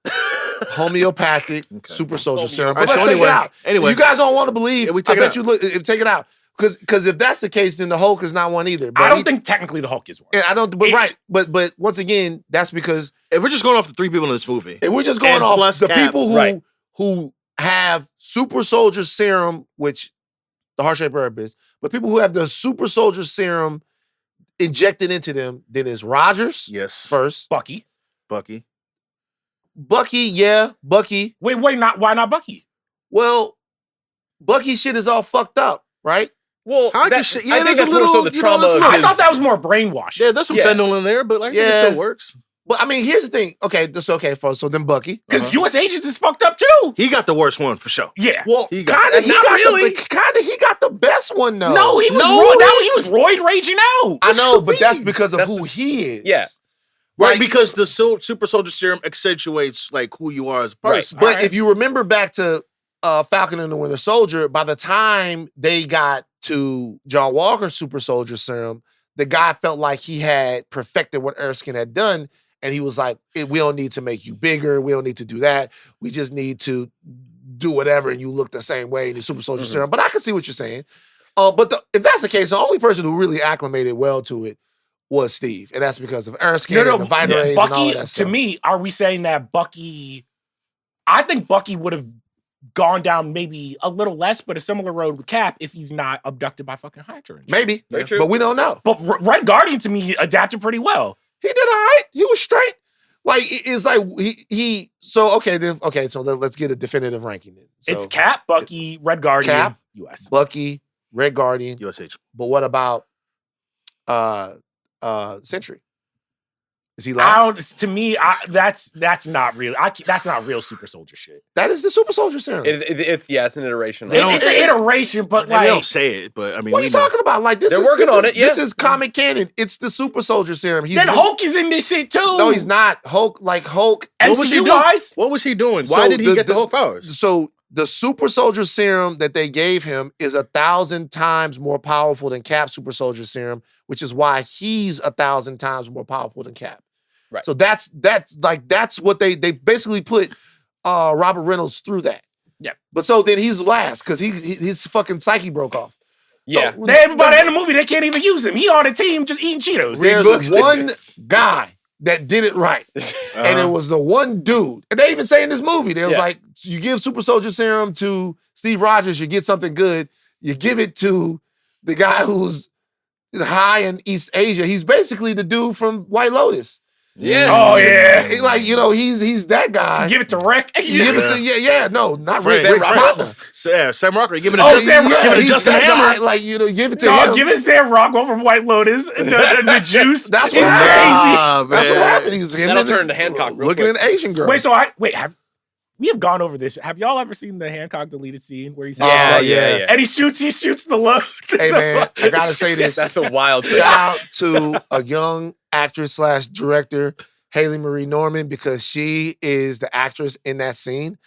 homeopathic super soldier serum. But All right, let's so take anyway- it out. anyway. You guys don't want to believe. Yeah, we I take it bet out. you look. Take it out because if that's the case, then the Hulk is not one either. But I don't think technically the Hulk is one. I don't. But right. But once again, that's because If we're just going off the 3 people in this movie, if we're just going And off plus the Cap, people right. who have super soldier serum, which the heart-shaped herb is, but people who have the super soldier serum injected into them, then it's Rogers yes, first. Bucky. Bucky. Bucky, yeah, Bucky. Wait, not why not Bucky? Well, Bucky shit is all fucked up, right? Well, How that, does shit- yeah, I think there's a that's more so little- the you know, trauma there's a of little- I his- thought that was more brainwashing. Yeah, there's some Yeah. fentanyl in there, but I think it Yeah. still works. But I mean, here's the thing. Okay, folks. So then Bucky. Because U.S. agents is fucked up too. He got the worst one for sure. Yeah. Well, He got- kind of. He not got really. he got the best one though. No, he was he was roid raging out. I know, What but you that's mean? because of That's who he is. Yeah. Right, Like- because the super soldier serum accentuates like who you are as a Right. person. But Alright. if you remember back to Falcon and the Winter Soldier, by the time they got to John Walker's super soldier serum, the guy felt like he had perfected what Erskine had done. And he was like, we don't need to make you bigger. We don't need to do that. We just need to do whatever and you look the same way in your super soldier serum. But I can see what you're saying. But if that's the case, the only person who really acclimated well to it was Steve. And that's because of Erskine and the Vita Rays and all Bucky, of that to stuff. me, are we saying that Bucky, I think Bucky would have gone down maybe a little less, but a similar road with Cap if he's not abducted by fucking Hydra. Maybe. Very true. But we don't know. But Red Guardian to me adapted pretty well. He did all right. He was straight. Like it's like he. So let's get a definitive ranking then. So, It's Cap, Bucky, Red Guardian, Cap. US. Bucky, Red Guardian. USH. But what about Sentry? Is he I last? don't. To me, that's not real. That's not real super soldier shit. That is the super soldier serum. It's an iteration. It's an iteration, but They don't like say it, but I mean, what are you we know. talking about? Like this They're is working this on is- it, yeah. This is comic canon. It's the super soldier serum. He's then Hulk is in this shit too. No, he's not. Hulk. What was he MCU doing? wise, What was he doing? Why So did he get the Hulk powers? So the super soldier serum that they gave him is 1,000 times more powerful than Cap's super soldier serum, which is why he's 1,000 times more powerful than Cap. Right. So that's what they basically put Robert Reynolds through that. Yeah. But so then he's last because his fucking psyche broke off. Yeah. So, by the end of the movie, they can't even use him. He on a team just eating Cheetos. there's one guy that did it right. And it was the one dude. And they even say in this movie, they was Yeah. like, you give super soldier serum to Steve Rogers, you get something good. You give it to the guy who's high in East Asia. He's basically the dude from White Lotus. Yeah. Oh yeah. Like, he's that guy. Give it to Rick. You give it to, no, not Rick. Sam Rick's Rockwell. partner. Sam Rockwell. Give it to Oh, Justin, Sam give it Rockwell. to he's Justin that Hammer. guy, like, give it to Dog, him. give it Sam Rockwell from White Lotus. The juice. That's He's what crazy. happened. That's what happened. He's him That'll and turn to Hancock real looking quick. at an Asian girl. Wait, we have gone over this. Have y'all ever seen the Hancock deleted scene where he's Yeah. and he shoots the load? Hey man, I gotta say this. That's a wild thing. Shout out to a young actress / director, Haley Marie Norman, because she is the actress in that scene.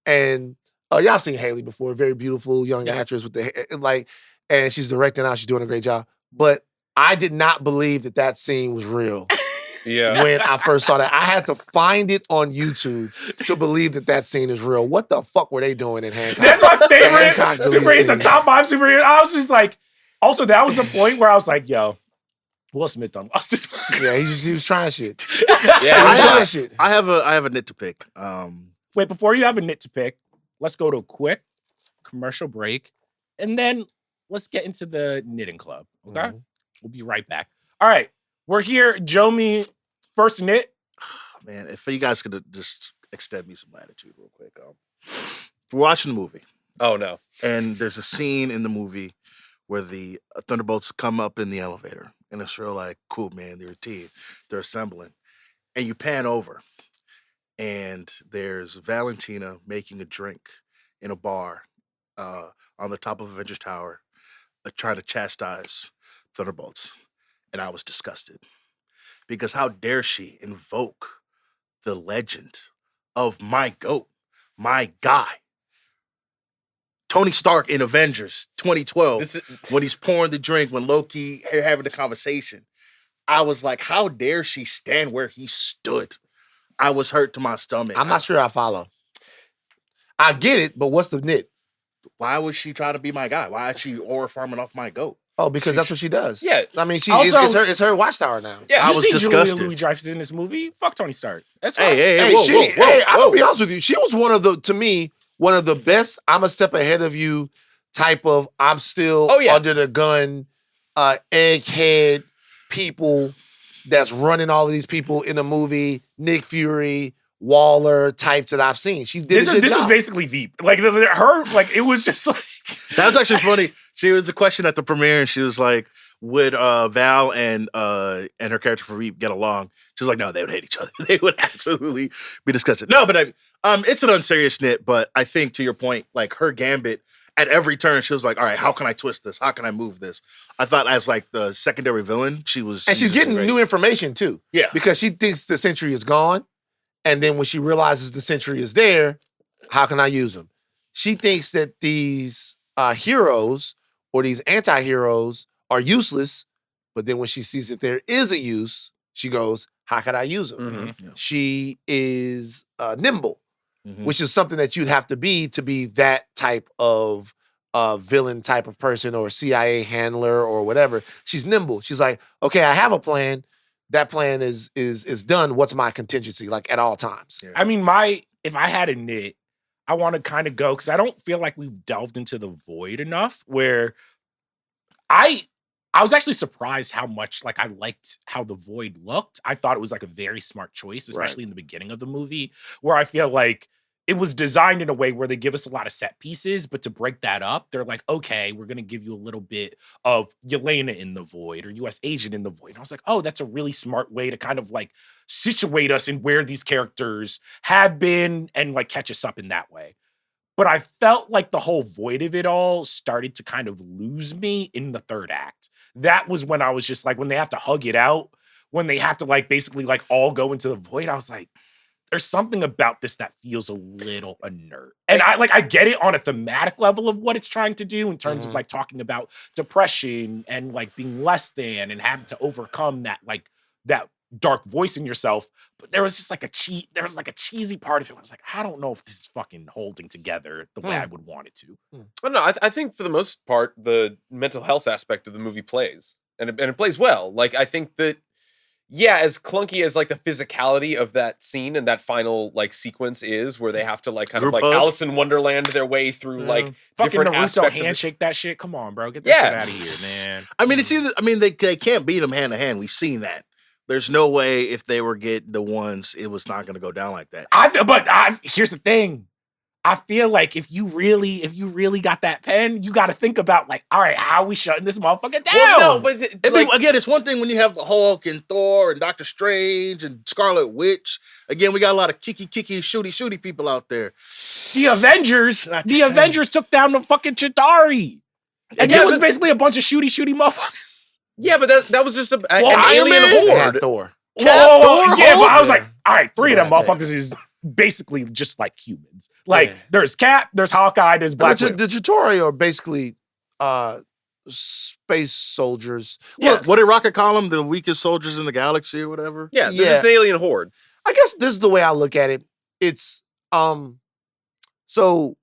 And y'all seen Haley before, very beautiful young actress with the and she's directing now. She's doing a great job. But I did not believe that scene was real. Yeah. When I first saw that, I had to find it on YouTube to believe that scene is real. What the fuck were they doing in Hancock? That's my favorite Hancock superhero. It's a scene. top 5 superhero. I was just like, also that was the point where I was like, yo, Will Smith done lost this one. Yeah, he was trying shit. Yeah. He was trying shit. I have a nit to pick. Wait, before you have a nit to pick, let's go to a quick commercial break, and then let's get into the knitting club. Okay, Mhm. We'll be right back. All right, we're here. Jomi, first knit. Man, if you guys could just extend me some latitude real quick. We're watching the movie, Oh no. and there's a scene in the movie where the Thunderbolts come up in the elevator, and it's real like, cool, man, they're a team, they're assembling, and you pan over, and there's Valentina making a drink in a bar on the top of Avengers Tower trying to chastise Thunderbolts. And I was disgusted. Because how dare she invoke the legend of my GOAT, my guy, Tony Stark in Avengers 2012, when he's pouring the drink, when Loki having the conversation. I was like, how dare she stand where he stood? I was hurt to my stomach. I'm not sure I follow. I get it, but what's the nit? Why was she trying to be my guy? Why is she aura farming off my GOAT? Oh, because that's what she does. Yeah. I mean, it's her watchtower now. Yeah, I was disgusted. Julia Louis-Dreyfus in this movie. Fuck Tony Stark. That's fine. Hey, whoa. I'm gonna be honest with you. She was one of the best. I'm a step ahead of you type of. I'm still under the gun, egghead people that's running all of these people in the movie. Nick Fury, Waller types that I've seen. She did a good job. This was basically Veep. Like her, like it was just like. That was actually funny. She was a question at the premiere, and she was like, "Would Val and her character for Veep get along?" She was like, "No, they would hate each other. They would absolutely be disgusted." No, but it's an unserious nit. But I think to your point, like her gambit at every turn, she was like, "All right, how can I twist this? How can I move this?" I thought as like the secondary villain, she's getting new information too. Yeah, because she thinks the Sentry is gone, and then when she realizes the Sentry is there, how can I use them? She thinks that these heroes or these anti-heroes are useless, but then when she sees that there is a use, she goes, how can I use them? Mm-hmm. Yeah. She is nimble, which is something that you'd have to be that type of villain type of person or CIA handler or whatever. She's nimble. She's like, okay, I have a plan. That plan is done. What's my contingency? Like at all times. I mean, if I had a nit, I want to kind of go because I don't feel like we've delved into the void enough where I was actually surprised how much like I liked how the void looked. I thought it was like a very smart choice, especially in the beginning of the movie, where I feel like it was designed in a way where they give us a lot of set pieces, but to break that up, they're like, okay, we're going to give you a little bit of Yelena in the void or US Agent in the void. And I was like, oh, that's a really smart way to kind of like situate us in where these characters have been and like catch us up in that way. But I felt like the whole void of it all started to kind of lose me in the third act. That was when I was just like, when they have to hug it out, when they have to like basically like all go into the void, I was like, there's something about this that feels a little inert. And I get it on a thematic level of what it's trying to do in terms of like talking about depression and like being less than and having to overcome that like that dark voice in yourself. But there was just like a cheesy part of it. I was like, I don't know if this is fucking holding together the way I would want it to. Well, no, I think for the most part, the mental health aspect of the movie plays. And it plays well. Like, I think that as clunky as like the physicality of that scene and that final like sequence is, where they have to like kind of like Alice in Wonderland their way through like fucking different Naruto aspects handshake that shit. Come on, bro, get that shit out of here, man. I mean, it's either. I mean, they can't beat them hand to hand. We've seen that. There's no way if they were getting the ones, it was not going to go down like that. Here's the thing. I feel like if you really got that pen, you got to think about like, all right, how are we shutting this motherfucker down? Well, no, but again, it's one thing when you have the Hulk and Thor and Doctor Strange and Scarlet Witch. Again, we got a lot of kicky, shooty people out there. The Avengers took down the fucking Chitauri. And it was basically a bunch of shooty motherfuckers. Yeah, but that was just an alien horde. Thor. But I was like, all right, three of them motherfuckers is basically just like humans. Like there's Cap, there's Hawkeye, there's Black Widow. The Chitauri are basically space soldiers. Yeah. Look, what did Rocket call them? The weakest soldiers in the galaxy or whatever? Yeah, they're just an alien horde. I guess this is the way I look at it. It's so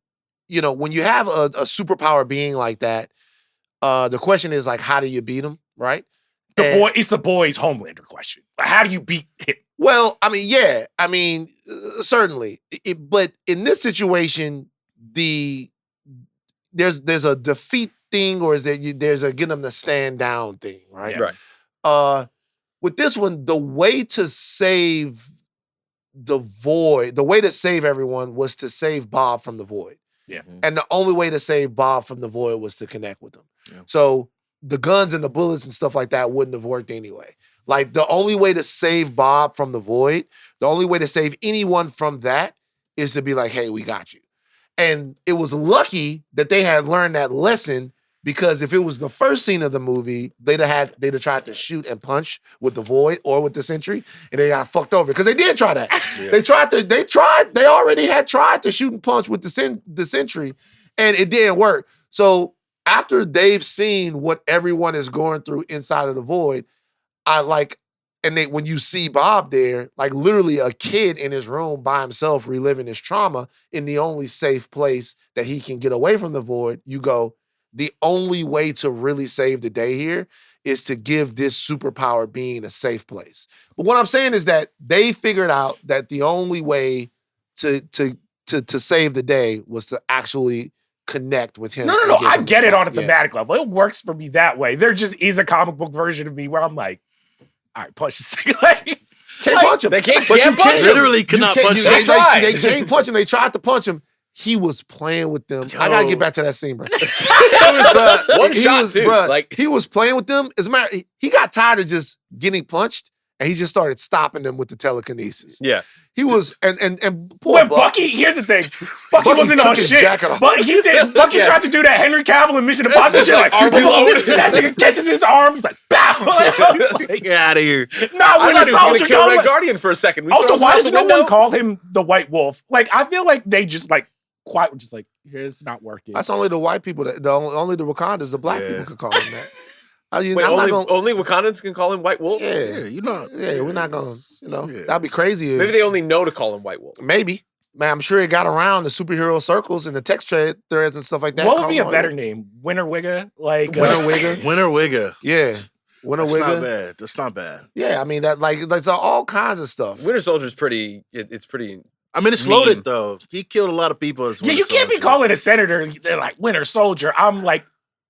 you know, when you have a superpower being like that, the question is like, how do you beat them, right? It's the boy's Homelander question. How do you beat him? Well, I mean, certainly. But in this situation, there's a defeat thing, or there's a get them to stand down thing, right? Yeah. Right. With this one, the way to save the void, the way to save everyone was to save Bob from the void. Yeah. And the only way to save Bob from the void was to connect with him. Yeah. So the guns and the bullets and stuff like that wouldn't have worked anyway. Like, the only way to save Bob from the void, the only way to save anyone from that is to be like, hey, we got you. And it was lucky that they had learned that lesson, because if it was the first scene of the movie, they'd have tried to shoot and punch with the Void or with the Sentry, and they got fucked over. Because they did try that. Yeah. They already had tried to shoot and punch with the Sentry, and it didn't work. So after they've seen what everyone is going through inside of the Void, when you see Bob there, like literally a kid in his room by himself reliving his trauma in the only safe place that he can get away from the Void, you go, the only way to really save the day here is to give this superpower being a safe place. But what I'm saying is that they figured out that the only way to save the day was to actually connect with him. No. I get it on a thematic level. It works for me that way. There just is a comic book version of me where I'm like, all right, punch this thing. Can't punch him. They can't punch him. Literally cannot punch him. They can't punch him. They tried to punch him. He was playing with them. I gotta get back to that scene, bro. He was playing with them. As a matter, he got tired of just getting punched, and he just started stopping them with the telekinesis. Yeah. He was, and poor Bucky, here's the thing. Bucky wasn't on shit. But he did. Bucky tried to do that Henry Cavill in Mission Impossible shit. Like, that nigga catches his arm. He's like, bow. Get out of here. Nah, I thought he was going to kill Red Guardian for a second. Also, why does no one call him the White Wolf? Like, I feel like they just like, quiet, just like, it's not working. That's only the white people, only the Wakandas, the black people could call him that. Only Wakandans can call him White Wolf? Yeah, we're not going to, that'd be crazy. Maybe they only know to call him White Wolf. Maybe. Man, I'm sure it got around the superhero circles and the text threads and stuff like that. What would be a better name? Winterwigga? Winterwigga. Yeah. Winterwigga. That's not bad. Yeah, I mean, that's all kinds of stuff. Winter Soldier's pretty, it's pretty... I mean, it's loaded, though. He killed a lot of people as you can't be calling a senator, they're like, Winter Soldier. I'm like,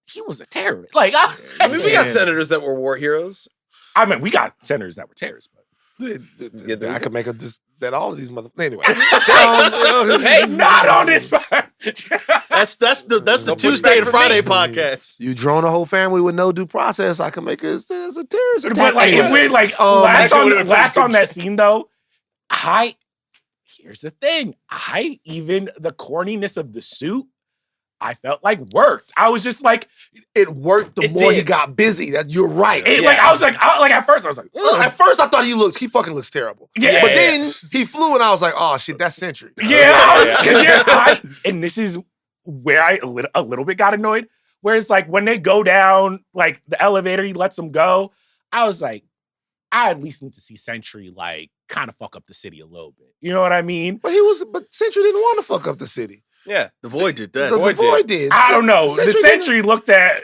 he was a terrorist. Like, I mean, we got senators that were war heroes. I mean, we got senators that were terrorists, but I could make that all of these motherfuckers. Anyway, hey, not on this part. That's the Tuesday and Friday podcast. You drone a whole family with no due process. I can make it as a terrorist attack. But like, if we're like last on that scene though, here's the thing. The corniness of the suit, I felt like worked. I was just like, it worked the more he got busy. That you're right. Like I was like, at first I was like, ugh. At first I thought he fucking looks terrible. Yeah. But then he flew and I was like, oh shit, that's Sentry. Yeah. And this is where I a little bit got annoyed. Whereas like when they go down like the elevator, he lets them go. I was like, I at least need to see Sentry like kind of fuck up the city a little bit. You know what I mean? But Sentry didn't want to fuck up the city. Yeah, the Void did that. The Void did. I don't know. The Sentry looked at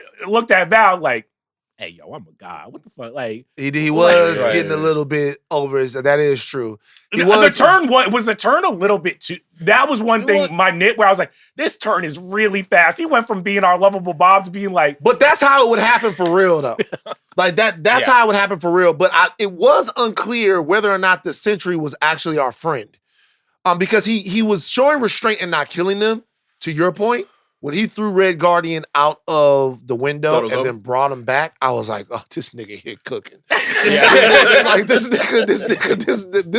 Val like, "Hey, yo, I'm a guy. What the fuck?" Like he was getting a little bit over his. That is true. The turn a little bit too. That was one thing. My nit where I was like, "This turn is really fast." He went from being our lovable Bob to being like. But that's how it would happen for real, though. Like that. That's how it would happen for real. But it was unclear whether or not the Sentry was actually our friend. Because he was showing restraint and not killing them, to your point. When he threw Red Guardian out of the window and then brought him back, I was like, oh, this nigga here cooking. Like this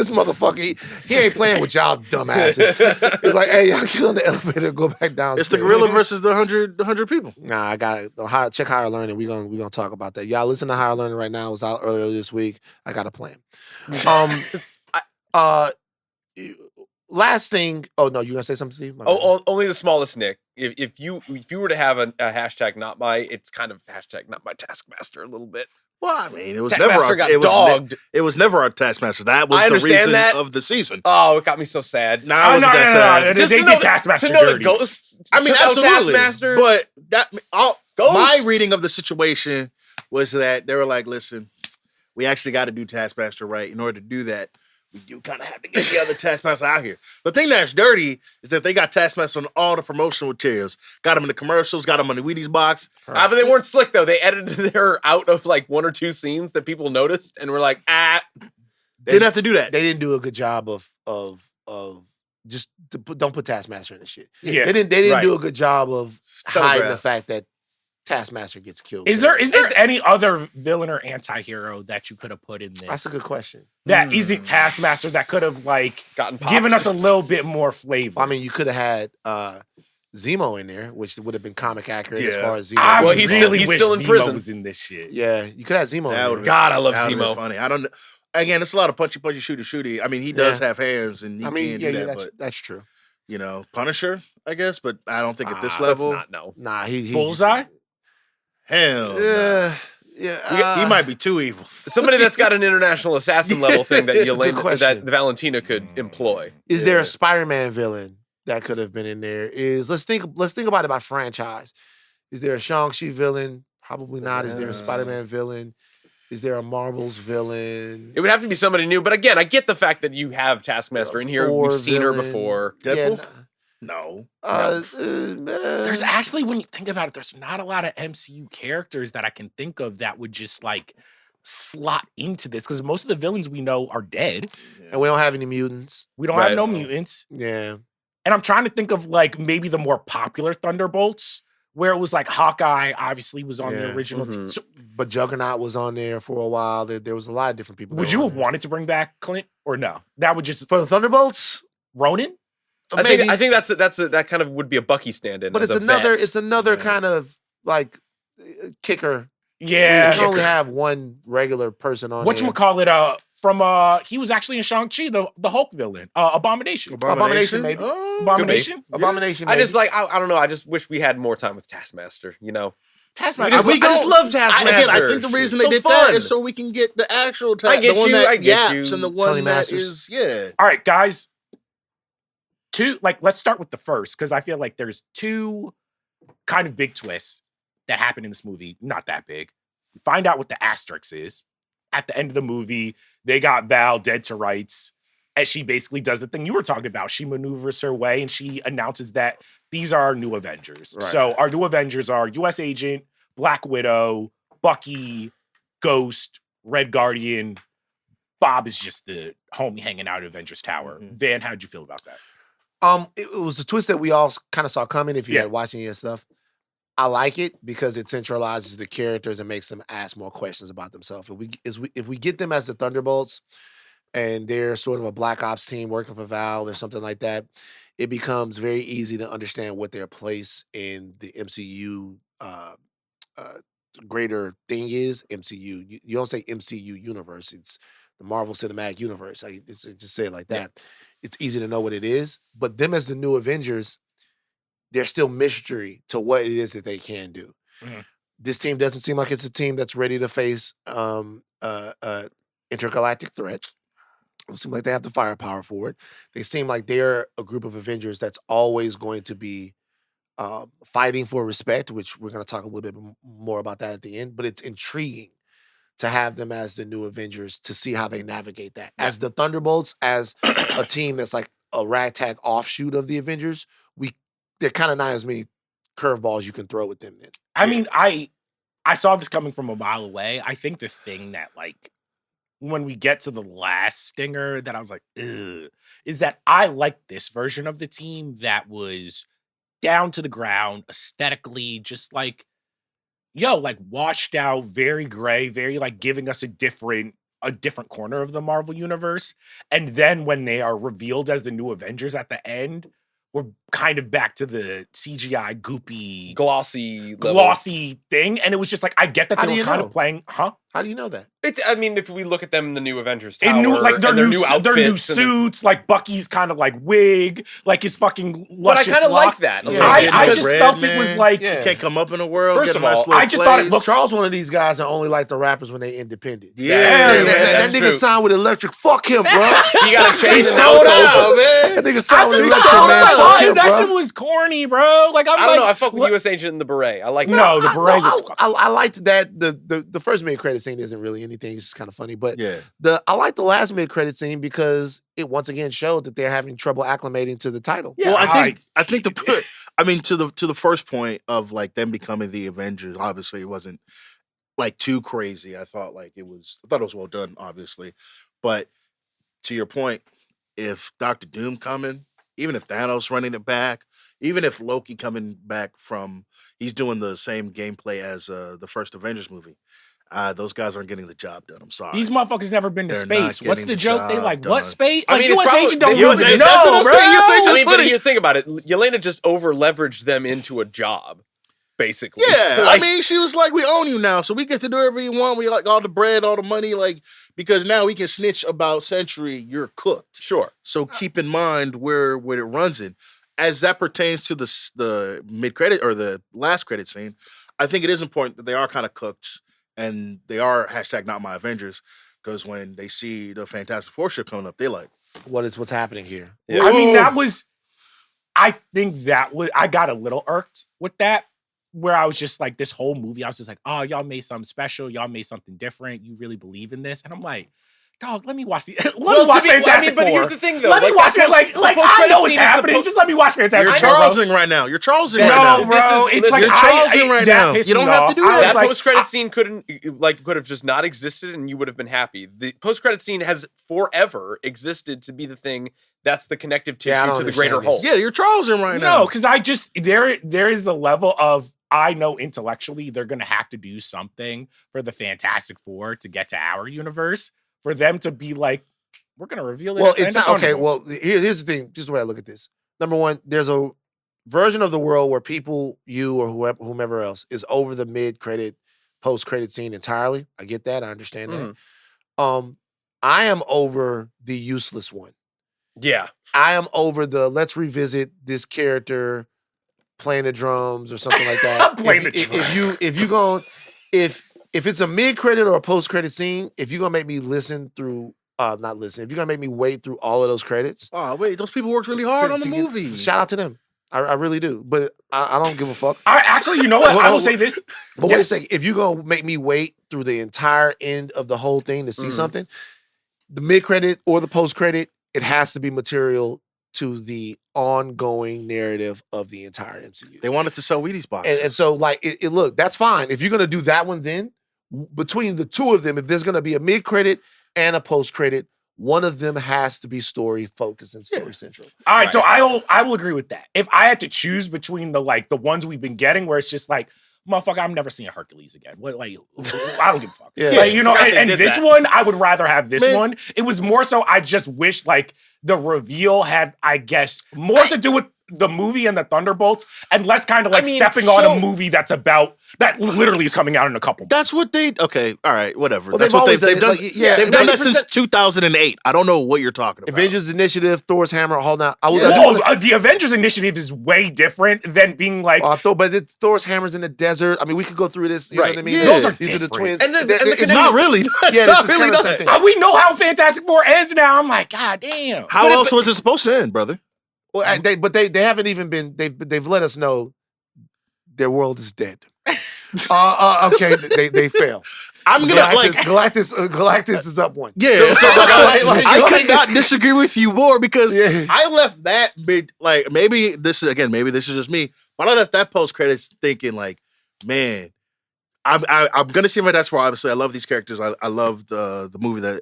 motherfucker, he ain't playing with y'all dumbasses. He's like, hey, y'all get on the elevator, go back downstairs. It's the gorilla versus the 100 people. Nah, I got it. Check Higher Learning. We're gonna talk about that. Y'all listen to Higher Learning right now. It was out earlier this week. I got a plan. Last thing. Oh no, you gonna say something, Steve? Only the smallest nick. If you were to have a hashtag not my, it's kind of hashtag not my Taskmaster a little bit. Well, I mean, it was Taskmaster never dogged. It was never our Taskmaster. That was the reason of the season. Oh, it got me so sad. No, I wasn't that sad. They did Taskmaster dirty. Ghost. I mean, absolutely. Taskmaster, but my reading of the situation was that they were like, "Listen, we actually got to do Taskmaster right. In order to do that, we do kind of have to get the other Taskmaster out here." The thing that's dirty is that they got Taskmaster on all the promotional materials. Got them in the commercials, got them on the Wheaties box. But they weren't slick, though. They edited their out of like one or two scenes that people noticed and were like, Didn't have to do that. They didn't do a good job of just don't put Taskmaster in the shit. Yeah. They didn't do a good job of hiding the fact that Taskmaster gets killed. Is there any other villain or anti-hero that you could have put in this? That's a good question. That isn't Taskmaster that could have like given us a little bit more flavor. I mean, you could have had Zemo in there, which would have been comic accurate as far as Zemo. I he's still in Zemo prison. Was in this shit. Yeah, you could have Zemo in there. God, I love Zemo. Funny. I don't know. Again, it's a lot of punchy, shooty. I mean, he does have hands, and he can do that. But that's true. You know, Punisher, I guess, but I don't think at this level. Nah, he Bullseye. Hell, yeah. He might be too evil. Somebody that's got an international assassin level thing that Valentina could employ. Is there a Spider-Man villain that could have been in there? Let's think about it by franchise. Is there a Shang-Chi villain? Probably not. Is there a Spider-Man villain? Is there a Marvel's villain? It would have to be somebody new. But again, I get the fact that you have Taskmaster in here. We've seen her before. Deadpool? No. There's actually, when you think about it, there's not a lot of MCU characters that I can think of that would just like slot into this, because most of the villains we know are dead. And we don't have any mutants. We don't have no mutants. Yeah. And I'm trying to think of like maybe the more popular Thunderbolts, where it was like Hawkeye obviously was on the original team. So, but Juggernaut was on there for a while. There was a lot of different people. Would you have wanted to bring back Clint or no? That would just for the Thunderbolts? Ronan? I think that kind of would be a Bucky stand-in. But it's another kind of like kicker. Yeah. You can only have one regular person on there. Whatchamacallit, from he was actually in Shang-Chi, the Hulk villain. Abomination. Abomination, maybe. Abomination? Abomination. I just I don't know. I just wish we had more time with Taskmaster, you know. Taskmaster. I just love Taskmaster. I think the reason they did that is so we can get the actual the one that yaps and the one that is All right, guys. Let's start with the first, because I feel like there's two kind of big twists that happen in this movie. Not that big. We find out what the asterisk is. At the end of the movie, they got Val dead to rights, and she basically does the thing you were talking about. She maneuvers her way, and she announces that these are our new Avengers. Right. So our new Avengers are U.S. Agent, Black Widow, Bucky, Ghost, Red Guardian. Bob is just the homie hanging out at Avengers Tower. Mm-hmm. Van, how'd you feel about that? It was a twist that we all kind of saw coming if you had watching any of stuff. I like it because it centralizes the characters and makes them ask more questions about themselves. If we get them as the Thunderbolts and they're sort of a Black Ops team working for Val or something like that, it becomes very easy to understand what their place in the MCU greater thing is. MCU. You don't say MCU universe. It's the Marvel Cinematic Universe. Just say it like that. It's easy to know what it is. But them as the new Avengers, there's still mystery to what it is that they can do. Mm-hmm. This team doesn't seem like it's a team that's ready to face intergalactic threats. It seems like they have the firepower for it. They seem like they're a group of Avengers that's always going to be fighting for respect, which we're going to talk a little bit more about that at the end. But it's intriguing to have them as the new Avengers, to see how they navigate that. As the Thunderbolts, as a team that's like a ragtag offshoot of the Avengers, they're kind of not as many curveballs you can throw with them then. I mean, I saw this coming from a mile away. I think the thing that, like, when we get to the last stinger that I was like, ugh, is that I like this version of the team that was down to the ground, aesthetically, just like, like washed out, very gray, very like giving us a different corner of the Marvel universe. And then when they are revealed as the new Avengers at the end, we're kind of back to the CGI goopy, glossy thing. And it was just like, I get that they were kind of playing, How do you know that? I mean, if we look at them in the new Avengers Tower, their new suits, like Bucky's kind of like wig, like his fucking luscious But I kind of like that. Yeah. I just felt it was like... You can't come up in the world. First of all, I just thought it looked... Charles one of these guys that only like the rappers when they independent. That nigga signed with Electric. Fuck him, bro. You gotta change the sold out, man. That nigga signed with Electric, man. Fuck him, that bro. shit was corny, bro. Like, I don't know. I fuck with U.S. Agent in the beret. I like that. No, the beret was... I liked that. The first mid-credit scene isn't really anything. It's just kind of funny. But I like the last mid-credit scene because it once again showed that they're having trouble acclimating to the title. Yeah, well, I think to the first point of like them becoming the Avengers, obviously it wasn't like too crazy. I thought it was well done, obviously. But to your point, if Dr. Doom coming even if Thanos running it back, even if Loki coming back from, he's doing the same gameplay as the first Avengers movie. Those guys aren't getting the job done. I'm sorry. These motherfuckers never been to They're space. not What's getting the the joke? They job like, done. what space? I Like, mean, it's US probably- agent don't the move US it. agent- No, that's what I'm bro. saying. US agent- I mean, but funny. if you think about it, Yelena just over leveraged them into a job, basically. Yeah, Like, I mean, she was like, "We own you now, so we get to do whatever you want. We like all the bread, all the money, like because now we can snitch about Sentry. You're cooked. sure. So keep in mind where it runs in, as that pertains to the mid credit or the last credit scene. I think it is important that they are kind of cooked and they are # not my Avengers because when they see the Fantastic Four ship coming up, they're like, What's happening here? Yeah. I mean, I think that was, I got a little irked with that, where I was just like, this whole movie, I was just like, oh, y'all made something special. Y'all made something different. You really believe in this? And I'm like, dog, let me watch Well, watch to me- Fantastic but Four. here's the thing, though. Let me watch it. Like, the I post-credit know what's scene is happening. supposed- Just let me watch Fantastic "You're Four. bro. Charlesing right now. You're Charlesing That- right No, now." bro. This is- It's like, listen, You're Charlesing right that now. pissed You don't me have to off. do I that. was That like, post-credit scene could have just not existed, and you would have been happy. The post-credit scene has forever existed to be the thing that's the connective tissue Yeah, I don't to the greater understand whole. this. Yeah, you're Charlesing right now. No, because I just there is a level of, I know intellectually they're gonna have to do something for the Fantastic Four to get to our universe for them to be like, we're gonna reveal it. Well, at the it's end of not okay. Thunderbolts. Well, here's the thing. Just the way I look at this. Number one, there's a version of the world where people, you or whomever else, is over the mid-credit, post-credit scene entirely. I get that. I understand Mhm. that. I am over the useless one. Yeah. I am over the let's revisit this character playing the drums or something like that. Playing the if it's a mid-credit or a post-credit scene, if you're gonna make me listen through, not listen, if you're gonna make me wait through all of those credits, Oh wait, those people worked really hard on the movie. shout out to them. I really do, but I don't give a fuck. Actually, you know what? I will say this. But wait a second, if you're gonna make me wait through the entire end of the whole thing to see something, the mid-credit or the post-credit, it has to be material to the ongoing narrative of the entire MCU. They wanted to sell Wheaties boxes. And so, like, it look, that's fine. If you're gonna do that one, then between the two of them, if there's gonna be a mid-credit and a post-credit, one of them has to be story focused and story central. All right, so I will agree with that. If I had to choose between the ones we've been getting, where it's just like, motherfucker, I'm never seeing Hercules again. What, like, I don't give a fuck. Yeah. Like, you know, Forgot they and did this that. one, I would rather have this Man. one. It was more so, I just wish like the reveal had, I guess, more to do with the movie and the Thunderbolts, and less kind of like stepping on a movie that literally is coming out in a couple months. That's what they. Okay, all right, whatever. Well, That's they've what always they've done. done it, like, yeah, they've done that 90%. since 2008. I don't know what you're talking about. Avengers Initiative, Thor's Hammer, hold on. I do Well, wanna- the Avengers Initiative is way different than being like, but Thor's Hammer's in the desert. I mean, we could go through this. You know Right. what I mean? Yeah. Those are These are the different. twins. And the It's connection- Not really. It's Yeah, not this is really kinda the not. same thing. we know how Fantastic Four ends now. I'm like, God damn. How else was it supposed to end, brother? Well, they haven't even been. They've let us know their world is dead. Okay, they fail. I'm gonna Galactus is up one. Yeah, so I could not disagree with you more because Yeah. I left that maybe this is just me, but I left that post credits thinking like, man, I'm gonna see my Fantastic Four. Obviously, I love these characters. I love the movie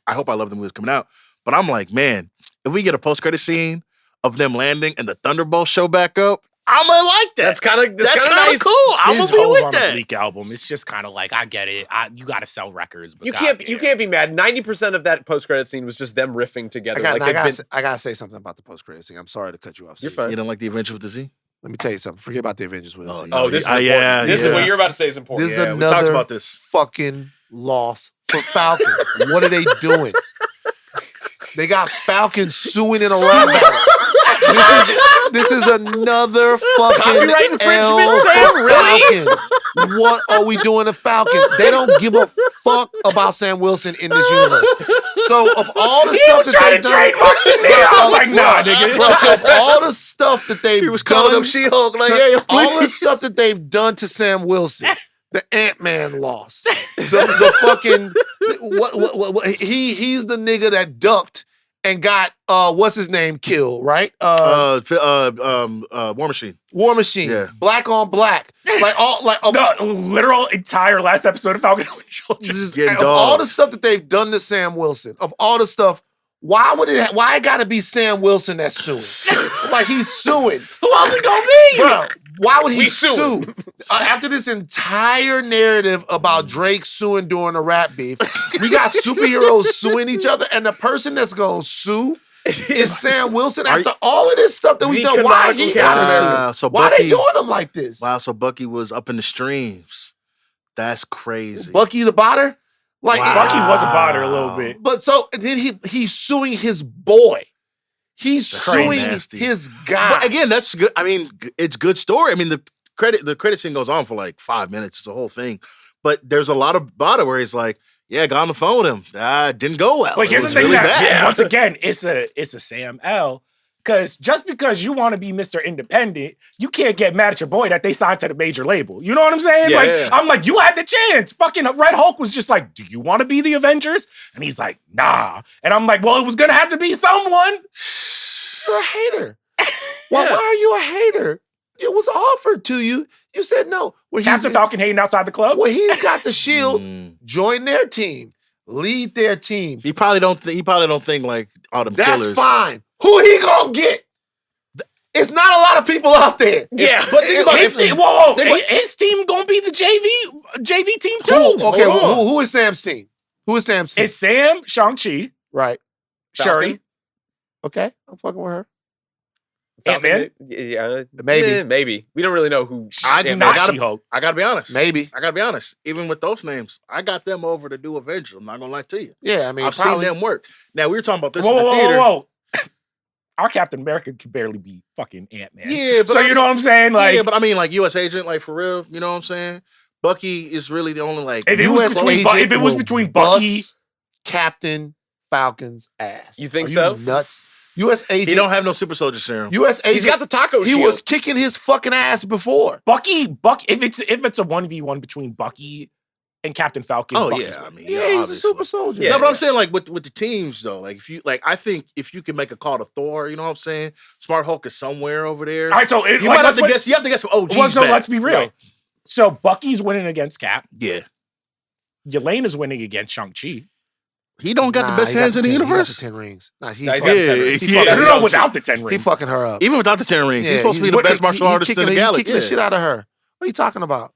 I hope I love the movie that's coming out. But I'm like, man, if we get a post credit scene of them landing and the Thunderbolts show back up, I'm gonna like that. That's kind of nice. Cool. I'm His gonna be Hoes with on the that. Bleak album. It's just kind of like, I get it. You got to sell records, but You can't be mad. 90% of that post-credit scene was just them riffing together. I gotta say something about the post-credit scene. I'm sorry to cut you off. You're Steve. fine. You don't like the Adventure with the Z? Let me tell you something. Forget about the Avengers with us. Oh, this is important. yeah, This is yeah. what you're about to say is important. This is Yeah, we talked another about this. fucking loss for Falcon. What are they doing? They got Falcon suing in a rap battle. This is another fucking Copyright infringement, L Sam? for Really? Falcon. What are we doing to Falcon? They don't give a fuck about Sam Wilson in this universe. So of all the stuff that they've done, trademark the nigga. I was like, nah, nigga. bro, of all the stuff that they've He was calling done him She-Hulk. Like, to- yeah, all the please. stuff that they've done to Sam Wilson, the Ant-Man loss, the fucking what he's the nigga that ducked and got what's his name killed, right? War Machine. War Machine, Yeah. black on black, The literal entire last episode of Falcon and Winter Soldier. This is- Getting of all dogged. the stuff that they've done to Sam Wilson, of all the stuff, Why it gotta be Sam Wilson that's suing? Like he's suing. Who else it gonna be? Bro, why would he We sue? suing. After this entire narrative about Drake suing during a rap beef, we got superheroes suing each other, and the person that's gonna sue is Sam Wilson. After all of this stuff that we've done, why he gotta sue? Why they doing him like this? Wow, so Bucky was up in the streams. That's crazy. Bucky the botter? Like Bucky was a botter a little bit. But so then he's suing his boy. He's suing his guy. But again, that's good. I mean, it's good story. I mean, the credit scene goes on for like 5 minutes. It's a whole thing. But there's a lot about it where he's like, yeah, got on the phone with him. Didn't go well. But here's the thing really that once again, it's a Sam L. Because just because you want to be Mr. Independent, you can't get mad at your boy that they signed to the major label. You know what I'm saying? Yeah. I'm like, you had the chance. Fucking Red Hulk was just like, do you want to be the Avengers? And he's like, nah. And I'm like, well, it was gonna have to be someone. You're a hater. Why are you a hater? It was offered to you. You said no. Captain Falcon hating outside the club. Well, he's got the shield. Join their team. Lead their team. He probably don't think like all them That's killers. fine. Who he gonna get? It's not a lot of people out there. Yeah, but think about his team. Whoa, his team gonna be the JV team too. Who is Sam's team? Who is Sam's team? It's Sam, Shang-Chi, Right. Shuri. Okay, I'm fucking with her. Ant-Man? Yeah, Maybe. maybe. We don't really know who. Not She-Hulk. I gotta be honest. Maybe. I gotta be honest. Even with those names, I got them over to do Avengers. I'm not gonna lie to you. Yeah, I mean, I've seen them work. Now we were talking about this Whoa, in the whoa, theater. whoa, whoa. Our Captain America could barely be fucking Ant-Man. Yeah, but so you know what I'm saying? Like, yeah, but I mean, like U.S. agent, like for real. You know what I'm saying? Bucky is really the only like. if it was between Bucky, Captain Falcon's ass. You think Are so? Nuts. U.S. agent. He don't have no super soldier serum. U.S. agent. He's got the taco He shield. was kicking his fucking ass before. Bucky. If it's a 1v1 between Bucky and Captain Falcon. Oh Bucky's yeah, I winning. mean, Yeah, he's a obviously. super soldier. Yeah. No, but I'm saying like with the teams though, like if you like, I think if you can make a call to Thor, you know what I'm saying? Smart Hulk is somewhere over there. All right, so You might have to guess. You have to guess some OGs. Well, so back. let's be real. Right. So Bucky's winning against Cap. Yeah, Yelena's winning against Shang-Chi. he don't got the best he got hands in the 10 universe. He got the 10 rings. Nah, Nah, he's got the 10 rings. he Yeah. fucking- No, without the 10 he rings. fucking her up. Even without the 10 rings, Yeah, he's supposed to be the best martial artist in the He galaxy. kicking the shit out of her. What are you talking about?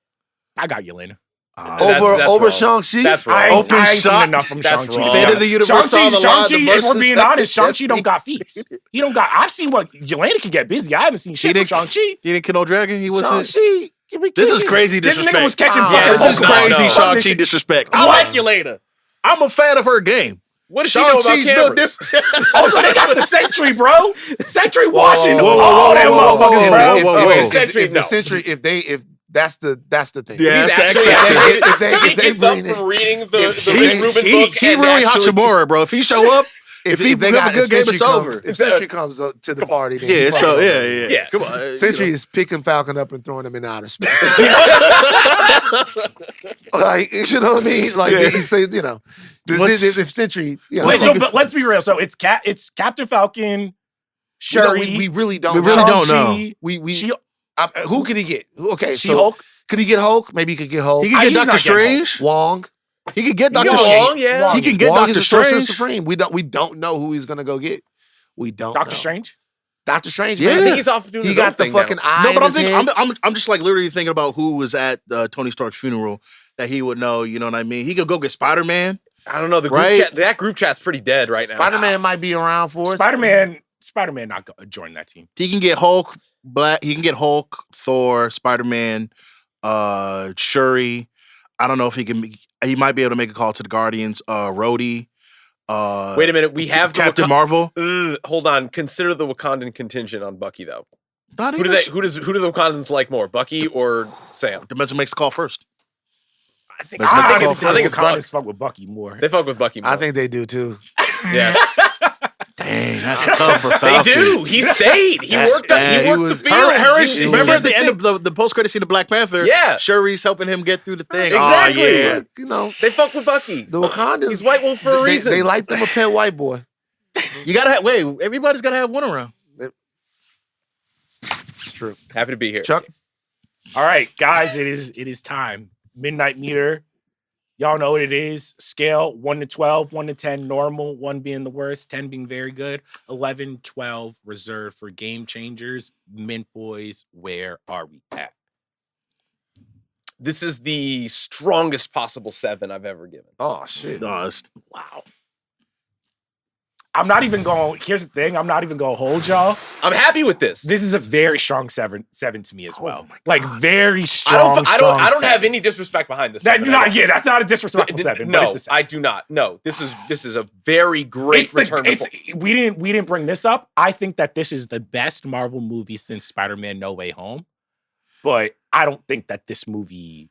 I got Yelena. That's Over wrong. Shang-Chi? That's I right. ain't, Open I ain't seen shot. enough from That's Shang-Chi. wrong. Fate of the universe saw the line, Shang-Chi, the if we're being versus- honest, Shang-Chi don't got feats. He don't got. I've seen what Yelena can get busy. I haven't seen shit from Shang-Chi. He didn't kill no dragon. He wasn't. Shang-Chi. This is crazy This disrespect. nigga was catching Yeah, fucking This is No, Hulk. crazy no. Shang-Chi disrespect. I like you later. I'm a fan of her game. What does she know about Shang-Chi's no cameras? different. Also, they got the Sentry, bro. Sentry washing whoa, all whoa, them whoa, whoa, motherfuckers, whoa, bro. whoa, whoa. If the Sentry, if that's the thing. Yeah, He's that's actually, the he if they gets up bring it- from reading the if Ray Rubin book. He and really actually- Hachimura, bro. If he show up, if he they have got a good game, it's over. If Sentry comes to the party, then Yeah, he so fucking yeah, over. yeah. Come on, Sentry is picking Falcon up and throwing him in outer space. Like, you know what I mean? Like he says, you know, if Sentry, you know, Wait, so but let's be real. So it's Captain Falcon, Shuri. we really don't. We really don't know. Shang-Chi, Who could he get? Okay, so She-Hulk. could he get Hulk? Maybe he could get Hulk. He can He's get not Doctor getting Strange. Wong. He can get You Doctor know Strange. Wong, yeah. Wong. He can get Wong is Doctor the Sorcerer Strange. Supreme. We don't know who he's gonna go get. We don't. Doctor know. Strange. Doctor Strange. Yeah. I man. think he's off doing He his got own the thing now. fucking eye. No, but in I'm his thinking, head. I'm just like literally thinking about who was at Tony Stark's funeral that he would know. You know what I mean? He could go get Spider-Man. I don't know. The group Right? chat, that group chat's pretty dead right now. Spider-Man might be around for it. Spider-Man not joining that team. He can get Hulk, He can get Hulk, Thor, Spider-Man, Shuri. I don't know if he can. He might be able to make a call to the Guardians. Rhodey. Wait a minute. We have the Captain Marvel. Hold on. Consider the Wakandan contingent on Bucky though. Not Who do even- the Wakandans like more, Bucky or Sam? Depends who makes the call first. I think Let's I make think a it's call. Wakandans fuck with Bucky more. They fuck with Bucky more. I think they do too. Yeah, Dang, that's tough for they Falcon. do. He stayed. He That's worked. He bad. worked He the was- field. He Remember was- at the end of the post-credit scene of Black Panther? Yeah. Shuri's helping him get through the thing. Exactly. Oh, yeah. You know, They fuck with Bucky. the Wakandans. He's white wolf for a reason. They like them a pet white boy. You gotta have. Wait, everybody's gotta have one around. It's true. Happy to be here. Chuck. All right, guys, it is time. Midnight Meter. Y'all know what it is. Scale 1 to 12, 1 to 10 normal, 1 being the worst, 10 being very good, 11, 12 reserved for game changers. Mint boys, where are we at? This is the strongest possible 7 I've ever given. Oh shit! No, Wow. I'm not even going. Here's the thing. I'm not even going to hold y'all. I'm happy with this. This is a very strong seven to me as well. my Like God. very strong. I don't have seven. any disrespect behind this. That's not a disrespectful 7. No, but it's a 7. I do not. No, this is a very great return. We didn't bring this up. I think that this is the best Marvel movie since Spider-Man: No Way Home. But I don't think that this movie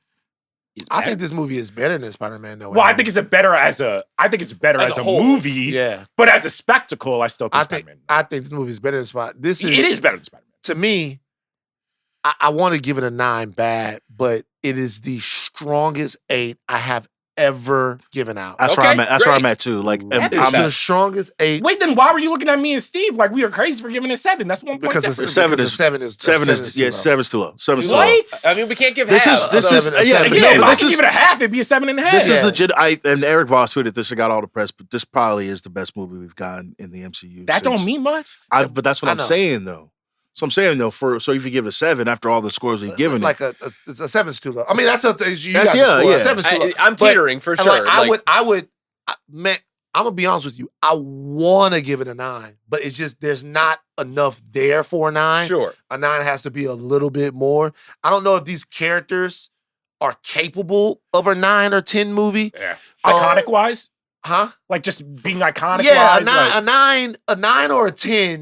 is better. I think this movie is better than Spider-Man. No Way Well, I Home. think it's better as a whole. movie. Yeah, But as a spectacle, I still think Spider-Man. I think this movie is better than Spider. This It is better than Spider-Man. to me. I want to give it a 9 bad, but it is the strongest 8 I have ever given out. That's where I'm at. That's where I'm at too. Like, It's I'm the strongest 8 Wait, then why were you looking at me and Steve like we were crazy for giving it 7? That's 1 point because difference. seven is- seven is seven's too low. Seven's too low. What? I mean, we can't give This halves. is Seven- yeah. seven. No, Again, if but I this could is give it a half, it'd be a 7.5. this is Yeah. legit. And Eric Voss tweeted this. It got all the press, but this probably is the best movie we've gotten in the MCU. That don't since- mean much. But that's what I I'm know. saying though. So I'm saying though, so if you give it a 7 after all the scores we've given like it, a 7's too low. I mean, that's you That's- guys yeah, score. yeah. 7's too low. I'm But- teetering for and, sure. like, I would, man. I'm gonna be honest with you. I want to give it a 9, but it's just there's not enough there for a 9. Sure. A 9 has to be a little bit more. I don't know if these characters are capable of a 9 or 10 movie. Yeah. Iconic wise, Huh? like just being iconic. Yeah, wise, a 9 or a 10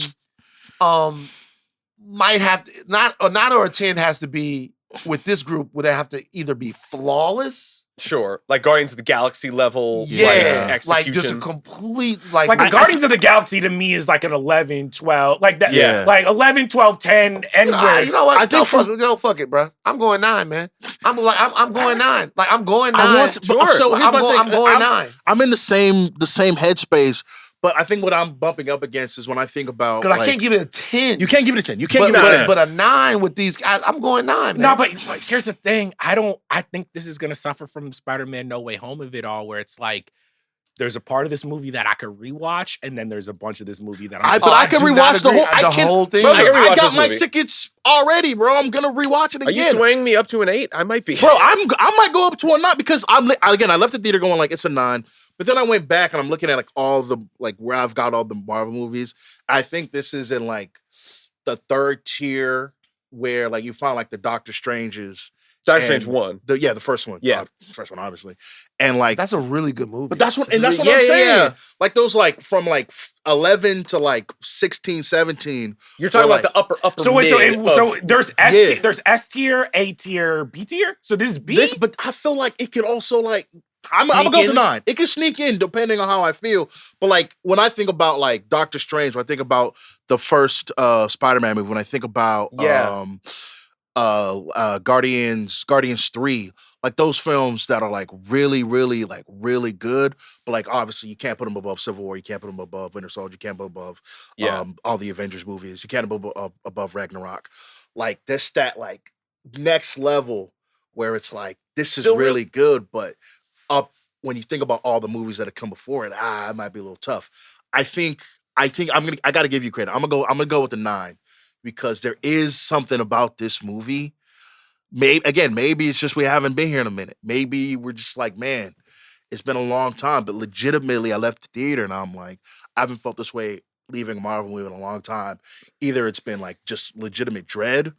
might have to, not a 9 or a 10 has to be with this group would have to either be flawless. Sure. Like Guardians of the Galaxy level. Yeah, like, like just a execution. complete like a Guardians of the Galaxy to me is like an 11, 12, like that. Yeah. Like 11, 12, 10, anywhere. You know what? I think fuck it, bro. I'm going 9, man. I'm going 9. Like I'm going 9. I want to, Sure. so here's my thing. I'm going 9 I'm in the same headspace, but I think what I'm bumping up against is when I think about because I can't give it a 10. You can't give it a 10. You can't but, give it a 10. but a 9 with these guys. I'm going 9, man. No, but here's the thing. I think this is gonna suffer from Spider-Man: No Way Home of it all, where it's like there's a part of this movie that I could rewatch, and then there's a bunch of this movie that I I'm can do not rewatch the agree. whole. The whole thing. Brother, I can rewatch I got this my movie. tickets already, bro. I'm gonna rewatch it Are you again. swaying me up to an 8? I might be. Bro, I might go up to a 9 because I left the theater going like it's a 9, but then I went back and I'm looking at like all the like where I've got all the Marvel movies. I think this is in like the 3rd tier where like you find like the Doctor Stranges. Doctor and Strange 1. The first one. Yeah. First one, obviously. And like That's a really good movie. but that's what I'm saying. Yeah. Like those like from like 11 to like 16, 17. You're talking Or, about the upper So mid. so there's Yeah. there's S tier, A tier, B tier. So this is B. But I feel like it could also like I'm Sneak gonna go in? to 9. It can sneak in depending on how I feel. But like when I think about like Doctor Strange, when I think about the first Spider-Man movie, when I think about Guardians 3, like those films that are like really, really, like really good, but like obviously you can't put them above Civil War, you can't put them above Winter Soldier, you can't put them above all the Avengers movies, you can't put them above Ragnarok. Like this that like next level where it's like this is Still really good, but up when you think about all the movies that have come before it, it might be a little tough. I think I gotta give you credit. I'm gonna go with the 9 because there is something about this movie. Maybe it's just we haven't been here in a minute. Maybe we're just like, man, it's been a long time. But legitimately, I left the theater and I'm like, I haven't felt this way leaving a Marvel movie in a long time. Either it's been like just legitimate dread,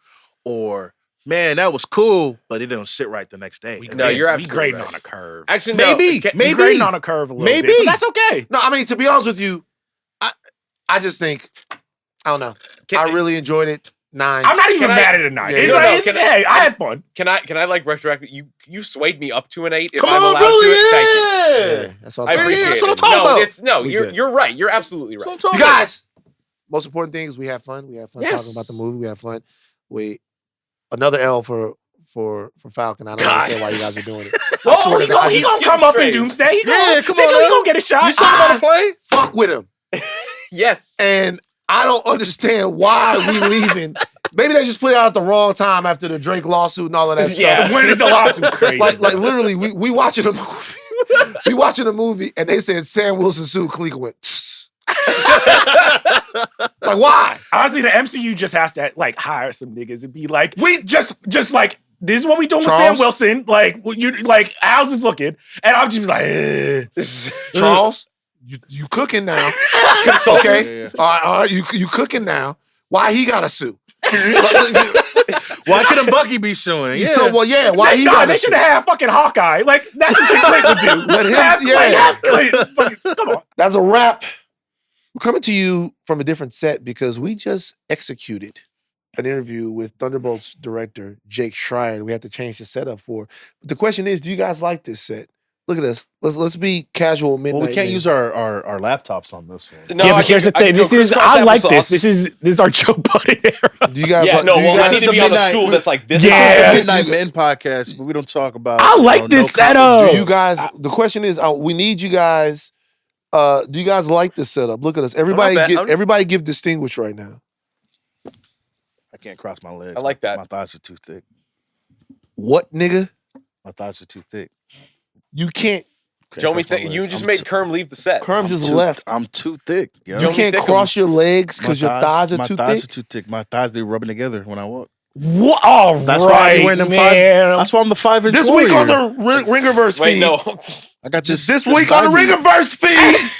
or man, that was cool, but it didn't sit right the next day. No, you're we absolutely grading right. on a curve. Actually, Maybe. no. We grading on a curve a little Maybe. bit, but that's okay. No, I mean, to be honest with you, I just think, I don't know. I really enjoyed it. 9. I'm not even Can I- mad at a 9. Yeah, It's no, like, no, it's- can I- hey, I had fun. Can I like retroactively? You swayed me up to an 8 if Come I'm on, allowed brother, to it. Thank you. yeah. That's all I I'm talking appreciate about. That's what I'm it. talking about. We good. You're right. You're absolutely That's what right. I'm talking You about. guys, most important thing is we have fun. We have fun Yes. talking about the movie. We have fun. Another L for Falcon. I don't God. understand why you guys are doing it. I Oh, swear he to God, gonna I just- come up in strays. Doomsday. He Yeah, come on He now. gonna get a shot. You saw him on the plane? fuck with him. Yes. And I don't understand why we leaving Maybe they just put it out at the wrong time after the Drake lawsuit and all of that Yeah. stuff. When did the lawsuit crazy? Like literally, we watching a movie. We watching a movie, and they said Sam Wilson sued Cleveland. Went, like, why? Honestly, the MCU just has to like hire some niggas and be like, we just like this is what we doing with Sam Charles? Wilson. Like, you like how's this looking? And I'm just be like, Charles, you cooking now? Consultant. Okay, Yeah. all right, you cooking now? Why he got to sue? Why couldn't Bucky be suing? Yeah. So why he got they to should sue? have had fucking Hawkeye. Like that's what shit Clint would do. Let him- have Clint. Fucking, come on. That's a wrap. We're coming to you from a different set because we just executed an interview with Thunderbolts director Jake Schreier. We had to change the setup for. But the question is, do you guys like this set? Look at this. Let's be casual midnight. Well, we can't men. use our laptops on this one. No, Yeah, I but here's the can- I thing. can This go is crisscross I like this. applesauce. This is our Joe Budden era. Do you guys? Yeah, like, no. do you Well, guys, I need to the be on a midnight- stool that's like this. Yeah. It's the Midnight Men podcast, but we don't talk about. I like this setup. do you guys? The question is, we need you guys. Do you guys like this setup? Look at us. Everybody, everybody, give distinguished right now. I can't cross my legs. I like that. My thighs are too thick. What, nigga? My thighs are too thick. You can't. Jomi, you just made Kerm leave the set. Kerm just left. I'm too thick. Yo. You can't cross Thickums. your legs because your thighs are too My thighs thick. are too thick. My thighs, they rubbing together when I walk. What? All That's why I'm right, wearing them man. That's why I'm the 5-inch This warrior. week on the Ringerverse Wait, feed. no. I got This week on the Ringerverse feed.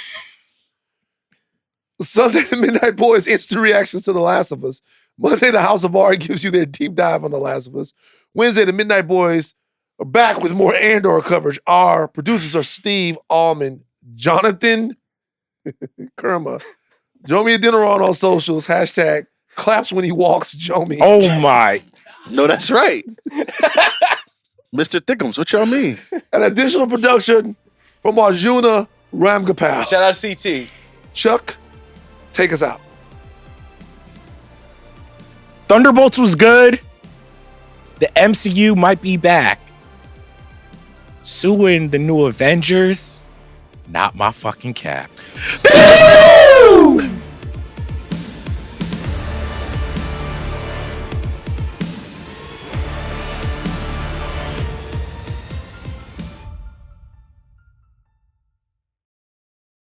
Sunday, the Midnight Boys instant reactions to The Last of Us. Monday, the House of R gives you their deep dive on The Last of Us. Wednesday, the Midnight Boys are back with more Andor coverage. Our producers are Steve, Ahlman, Jonathan, Kermah, Jomi Adeniran on socials. Hashtag claps when he walks, Jomi. Oh my. No, that's right. Mr. Thickums, what y'all mean? An additional production from Arjuna Ramgopal. Shout out to CT. Chuck, take us out. Thunderbolts was good. The MCU might be back. Suing the new Avengers, not my fucking cap.